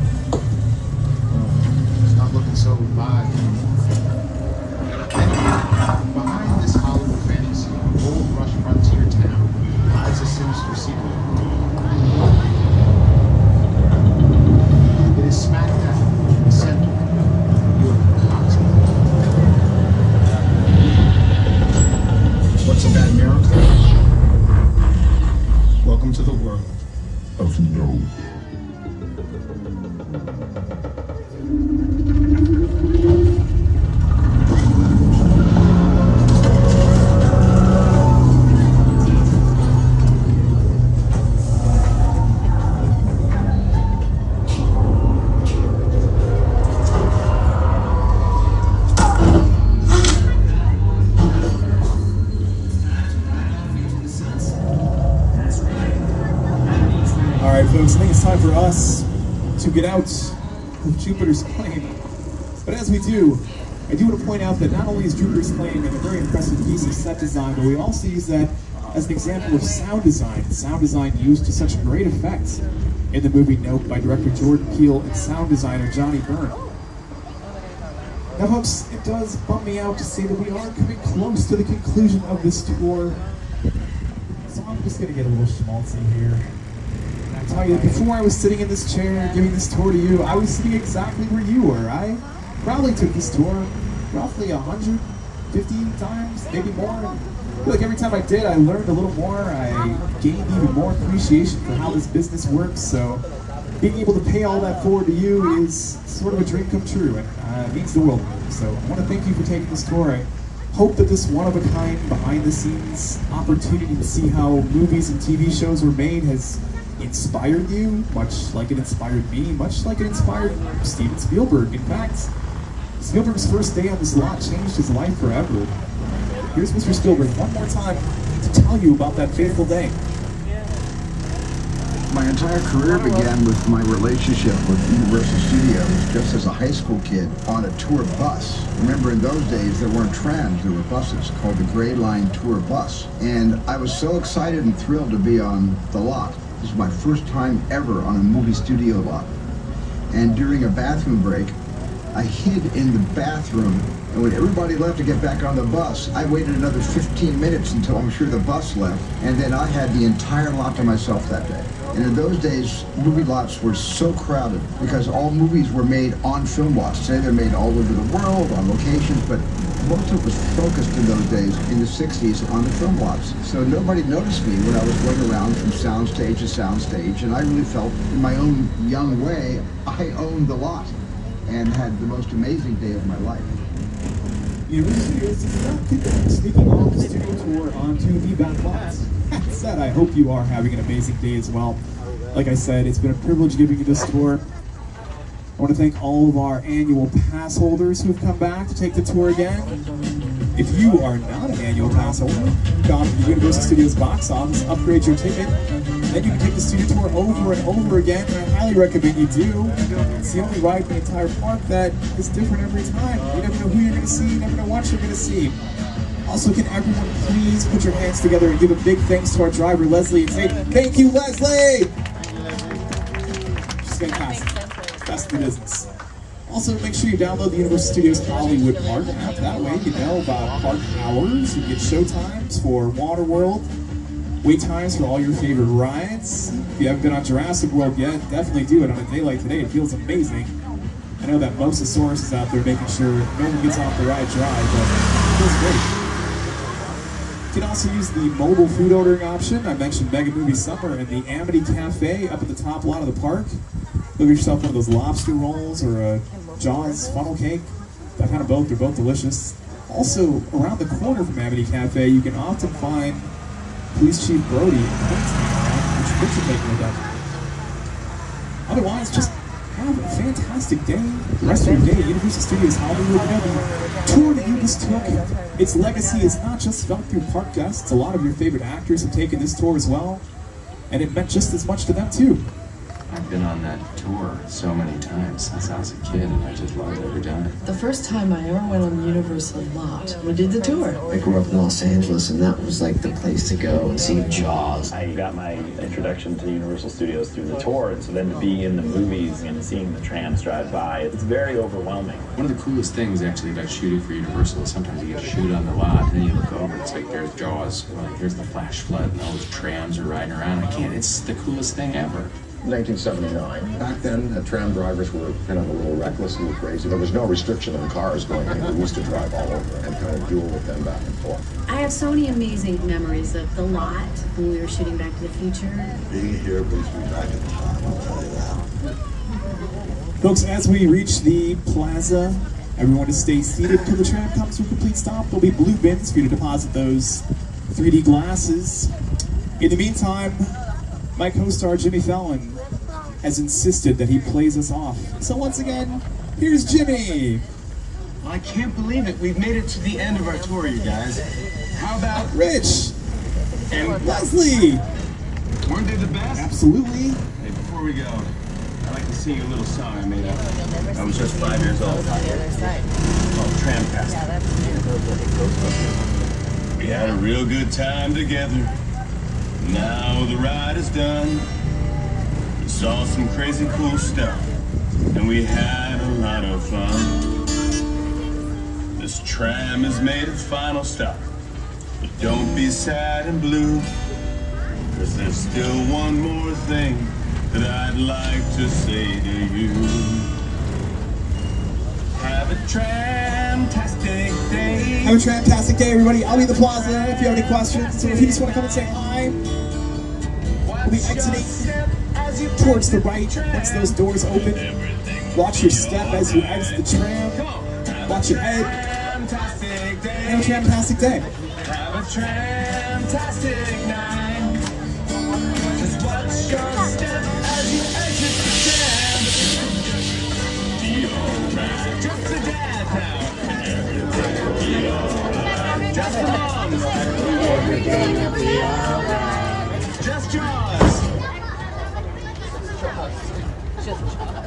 It's not looking so live anymore. Anyway, behind this Hollywood fantasy, old rush frontier town lies a sinister secret. It is smack dab in the center of your cosmos. What's a bad miracle? Welcome to the world of no. Folks, I think it's time for us to get out of Jupiter's Claim. But as we do, I do want to point out that not only is Jupiter's Claim a very impressive piece of set design, but we also use that as an example of sound design used to such great effect in the movie Nope by director Jordan Peele and sound designer Johnny Byrne. Now folks, it does bum me out to say that we are coming close to the conclusion of this tour, so I'm just going to get a little schmaltzy here. I tell you, before I was sitting in this chair giving this tour to you, I was sitting exactly where you were. I probably took this tour roughly 150 times, maybe more. I feel like every time I did, I learned a little more. I gained even more appreciation for how this business works. So being able to pay all that forward to you is sort of a dream come true, and it means the world to me. So I want to thank you for taking this tour. I hope that this one-of-a-kind, behind-the-scenes opportunity to see how movies and TV shows were made has inspired you, much like it inspired me, much like it inspired Steven Spielberg. In fact, Spielberg's first day on this lot changed his life forever. Here's Mr. Spielberg one more time to tell you about that fateful day. My entire career began with my relationship with Universal Studios just as a high school kid on a tour bus. Remember, in those days, there weren't trams, there were buses called the Gray Line Tour Bus. And I was so excited and thrilled to be on the lot. This was my first time ever on a movie studio lot. And during a bathroom break, I hid in the bathroom, and when everybody left to get back on the bus, I waited another 15 minutes until I'm sure the bus left, and then I had the entire lot to myself that day. And in those days, movie lots were so crowded because all movies were made on film lots. Today they're made all over the world, on locations, but most of it was focused in those days, in the 60s, on the film blocks. So nobody noticed me when I was going around from soundstage to soundstage, and I really felt, in my own young way, I owned the lot and had the most amazing day of my life. Universal Studios is not kicking sneaking off the studio tour onto the back lots. That said, I hope you are having an amazing day as well. Like I said, it's been a privilege giving you this tour. I want to thank all of our annual pass holders who've come back to take the tour again. If you are not an annual pass holder, come to the Universal Studios box office, upgrade your ticket, then you can take the studio tour over and over again, and I highly recommend you do. It's the only ride in the entire park that is different every time. You never know who you're going to see, you never know what you're going to see. Also, can everyone please put your hands together and give a big thanks to our driver, Leslie, and say, thank you, Leslie! She's fantastic. Best in the business. Also, make sure you download the Universal Studios Hollywood Park app. That way you know about park hours, you get show times for Waterworld, wait times for all your favorite rides. If you haven't been on Jurassic World yet, definitely do it on a day like today. It feels amazing. I know that Mosasaurus is out there making sure no one gets off the ride dry, but it feels great. You can also use the mobile food ordering option. I mentioned Mega Movie Summer and the Amity Cafe up at the top lot of the park. Look at yourself one of those lobster rolls or a Jaws funnel cake. I've had them both, they're both delicious. Also, around the corner from Amity Cafe, you can often find Police Chief Brody and which picture taking with them. Otherwise, just have a fantastic day. The rest of your day at Universal Studios Hollywood. The tour that you just took, its legacy is not just felt through park guests. A lot of your favorite actors have taken this tour as well, and it meant just as much to them too. I've been on that tour so many times since I was a kid, and I just loved every time. The first time I ever went on the Universal lot, we did the tour. I grew up in Los Angeles, and that was like the place to go and see Jaws. I got my introduction to Universal Studios through the tour, and so then to be in the movies and seeing the trams drive by, it's very overwhelming. One of the coolest things actually about shooting for Universal is sometimes you get to shoot on the lot, and then you look over, it's like there's Jaws, or like there's the flash flood, and all those trams are riding around. It's the coolest thing ever. 1979. Back then, tram drivers were kind of a little reckless, a little crazy. There was no restriction on cars going anywhere. We used to drive all over and kind of duel with them back and forth. I have so many amazing memories of the lot when we were shooting Back to the Future. Being here brings me back in time, I'll tell you that. Folks, as we reach the plaza, everyone to stay seated until the tram comes to a complete stop. There'll be blue bins for you to deposit those 3D glasses. In the meantime, my co-star Jimmy Fallon has insisted that he plays us off. So once again, here's Jimmy. I can't believe it. We've made it to the end of our tour, you guys. How about Rich and Leslie? Weren't they the best? Absolutely. Hey, before we go, I'd like to sing you a little song I made up. I was just 5 years old. It's called Tram Cast. We had a real good time together. Now the ride is done. We saw some crazy cool stuff, and we had a lot of fun. This tram has made its final stop, but don't be sad and blue, 'cause there's still one more thing that I'd like to say to you. Have a tram-tastic day. Have a fantastic day, everybody. I'll be at the plaza if you have any questions. So if you just want to come and say hi, we'll be exiting towards the right once those doors open. Watch your step as you exit the tram. Watch your head. Have a fantastic day. Have a tram-tastic night. Just watch your step as you exit the tram. Be alright. Just a dad now. Be alright. Just a mom. Everything will be alright. Just Jaws.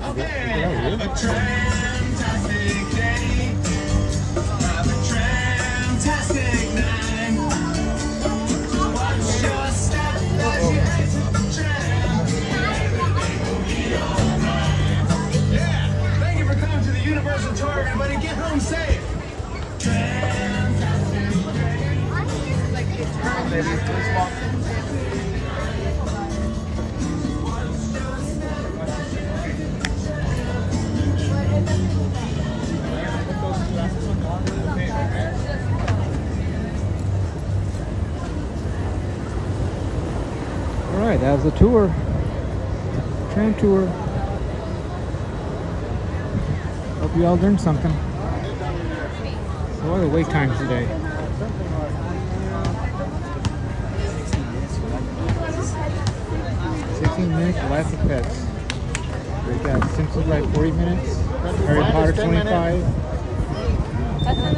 Okay. Have a tram-tastic day. Have a tram-tastic night. Watch your step as you exit the tram. Everything will be alright. Yeah. Thank you for coming to the Universal Tour, everybody. Get home safe. Tram-tastic day. that was the tour. Tram tour. Hope you all learned something. So what are the wait times today? 16 minutes for Life of Pets. We got Simpsons ride 40 minutes. Harry Potter 25.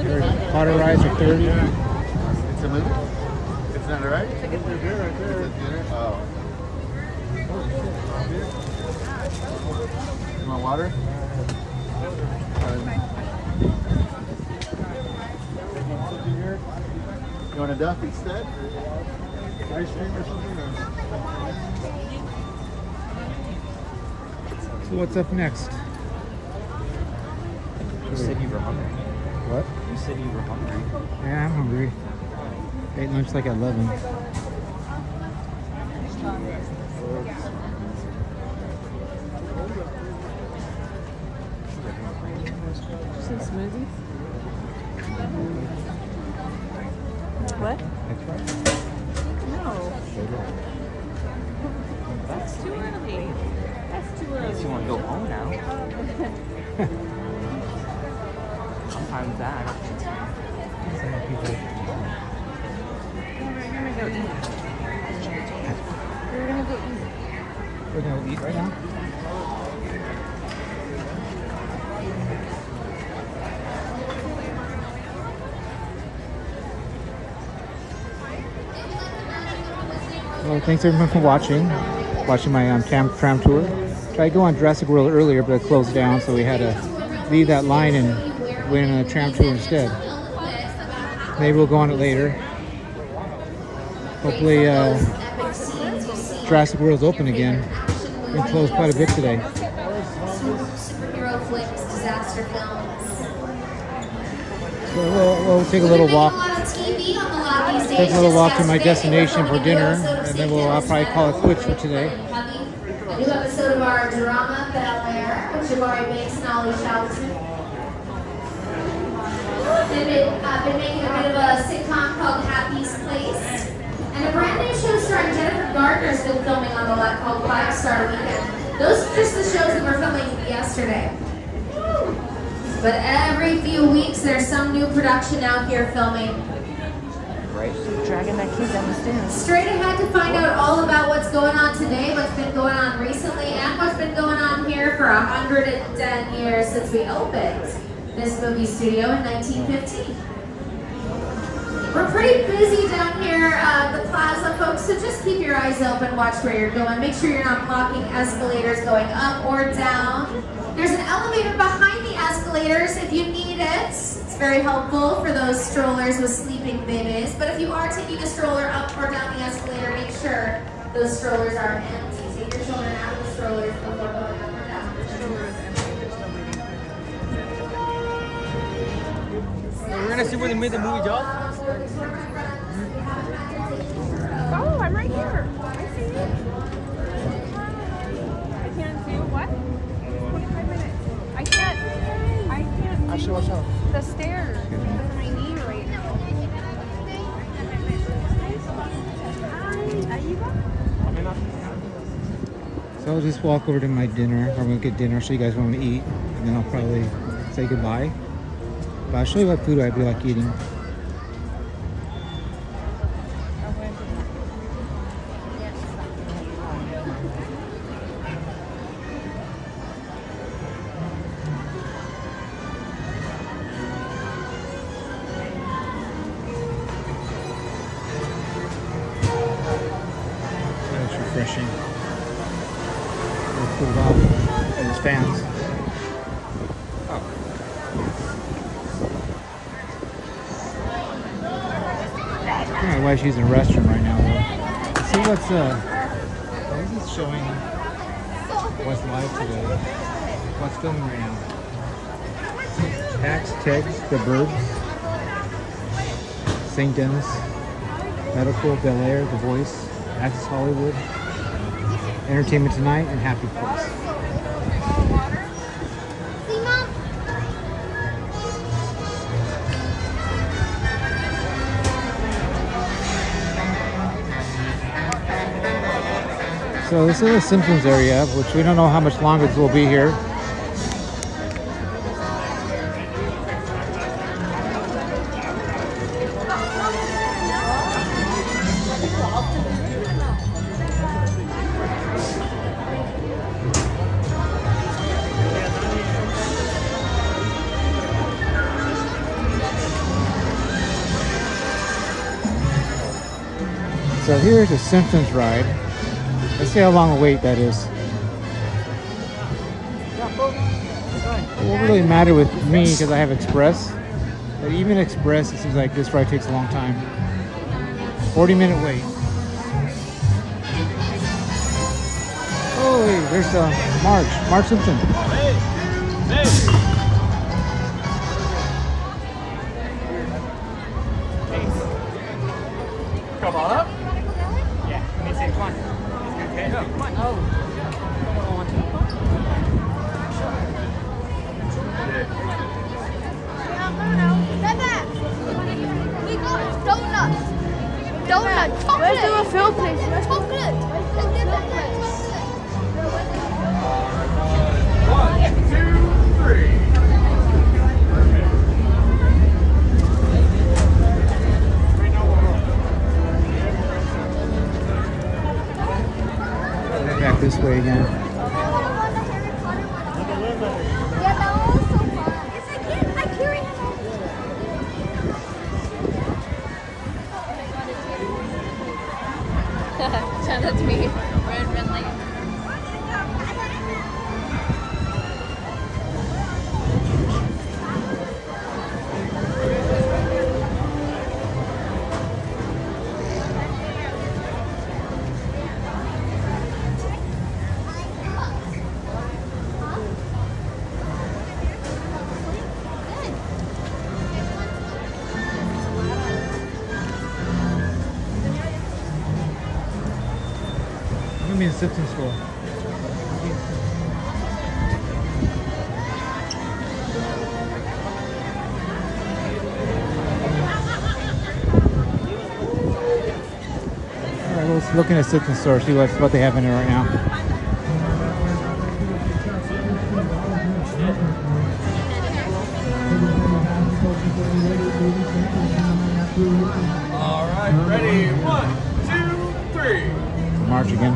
Harry Potter rides are 30. It's a movie? It's not a ride? It's a dinner right there. Oh. You want water? You want a duck instead? Ice cream or something? So what's up next? You said you were hungry. What? You said you were hungry. Yeah, I'm hungry. Ate lunch like at 11. Some smoothies? What? No. That's too early. That's too early. Unless you want to go home now. I'm fine with that. We're gonna go eat. We're gonna go eat. We're gonna eat right now? Well, thanks everyone for watching my tram tour. Tried to go on Jurassic World earlier, but it closed down, so we had to leave that line and went on a tram tour instead. Maybe we'll go on it later. Hopefully, Jurassic World's open again. It's been closed quite a bit today. Superhero flicks, disaster films. So we'll take a little walk. Take a little walk to my destination for dinner, and then I'll probably call it quits for today. A new episode of our drama, Bel Air, with Jabari Banks and Ollie Shelton. They've been making a bit of a sitcom called Happy's Place. And a brand new show starring Jennifer Gardner is still filming on the lot called 5 Star Weekend. Those are just the shows that were filming yesterday. But every few weeks there's some new production out here filming. Right. Dragging that kid down the stairs. Straight ahead to find out all about what's going on today, what's been going on recently, and what's been going on here for 110 years since we opened this movie studio in 1915. We're pretty busy down here at the plaza, folks, so just keep your eyes open, watch where you're going. Make sure you're not blocking escalators going up or down. There's an elevator behind the escalators if you need it. It's very helpful for those strollers with sleeping babies. But if you are taking a stroller up or down the escalator, make sure those strollers are empty. Take your children out of the strollers before going up or down. We're gonna see where they made the movie Jaws. Oh, I'm right here. I see you. I can't see you. What? 45 minutes. I can't see watch out. the stairs. It's my knee right now. So I'll just walk over to my dinner. I'm gonna get dinner, show you guys what I'm gonna eat, and then I'll probably say goodbye. But I'll show you what food I'd be like eating. That's refreshing. We'll cool it off. And there's fans. My wife's using the restroom right now, though. Let's see what's this is showing what's live today. What's filming right now? Tax, Tegs, The Burbs, St. Dennis, Medical, Bel Air, The Voice, Access Hollywood, Entertainment Tonight, and Happy Place. So this is the Simpsons area, which we don't know how much longer this will be here. So here's a Simpsons ride. Let's see how long a wait that is. It won't really matter with me because I have Express. But even Express, it seems like this ride takes a long time. 40-minute wait. Oh, hey, there's Marge Simpson. Come on up. Yeah, me too. Come on. Okay, no, come on. Oh. We got donuts. Donuts. Chocolate. Where's the refill place? Chocolate. One, two, three. Back this way again. That's me. Red light. I'm in Simpsons school. Alright, let's look in a Simpsons store, see what they have in there right now. All right, ready? 1, 2, 3. March again.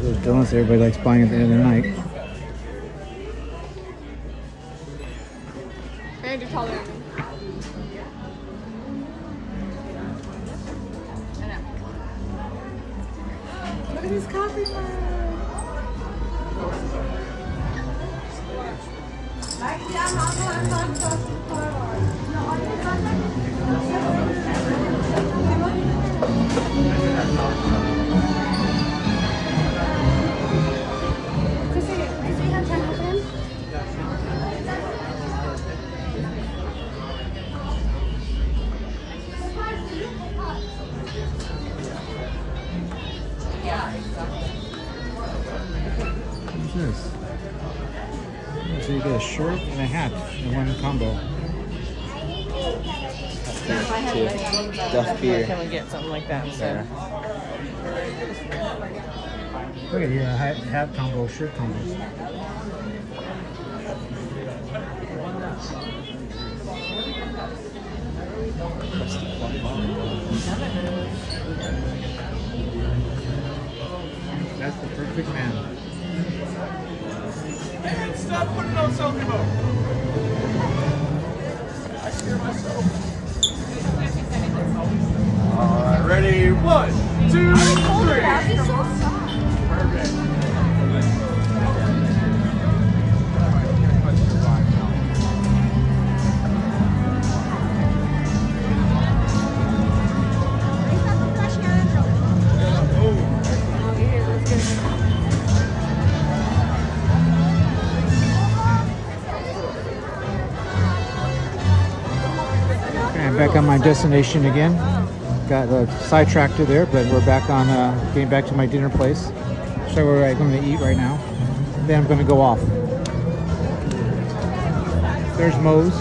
Those donuts everybody likes buying at the end of the night. And you're taller than me. I know. Look at this coffee mug. What's this? So you get a shirt and a hat in one combo. Duff beer. Can we get something like that instead? Look at here, a hat combo, shirt combo. That's the perfect man. And stop putting on selfie mode. I scare myself. All right, ready? 1, 2, 3. Perfect. Back on my destination again. Got sidetracked there, but we're back on getting back to my dinner place. So we're going to eat right now. then I'm going to go off. There's Moe's.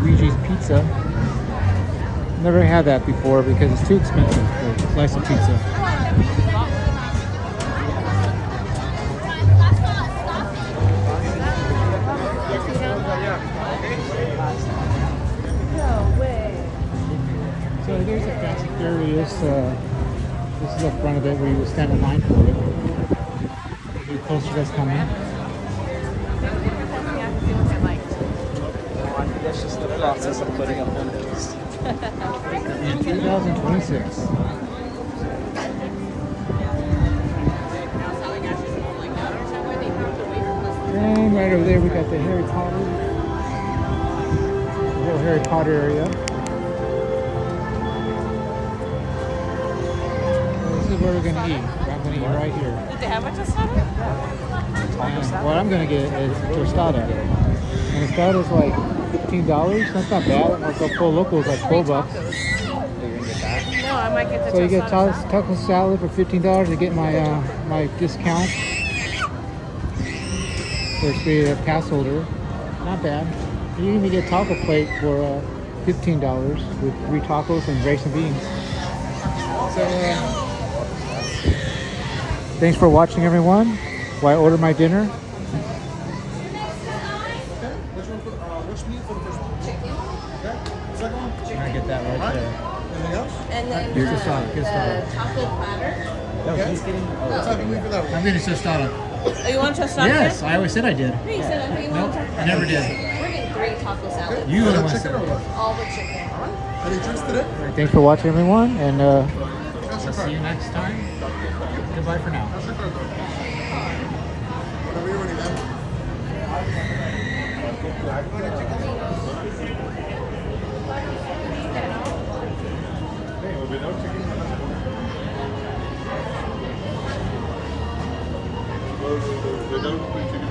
Luigi's Pizza. Never had that before because it's too expensive for a slice of pizza. So there's a Fast and Furious. This is the front of it where you would stand in line for it. The poster that's coming. That's just the process of putting up windows. In 2026. And right over there we got the Harry Potter. The little Harry Potter area. This is where we're gonna eat. I'm gonna eat right here. Did they have a tostada? And what I'm gonna get is tostada. And tostada is like $15. That's not bad. Like a full local is like $4. No, I might get the So you get tostada. taco salad for $15. You get my my discount. For being a pass holder. Not bad. You can even get taco plate for $15 with 3 tacos and rice and beans. So thanks for watching, everyone. While I order my dinner. I get that right there. Anything else? And then Here's the salad. Here's the salad. taco platter. No, he's getting. What's happening for that one? I'm getting tostada. Oh, you want tostada? Yes, I always said I did. No, you said I thought you wanted taco. I never did. We're getting 3 taco salads. You were the one that said it. All the chicken. Any drinks today? Thanks for watching, everyone, and I'll see you next time. Goodbye for now. Whatever you're ready, man. Without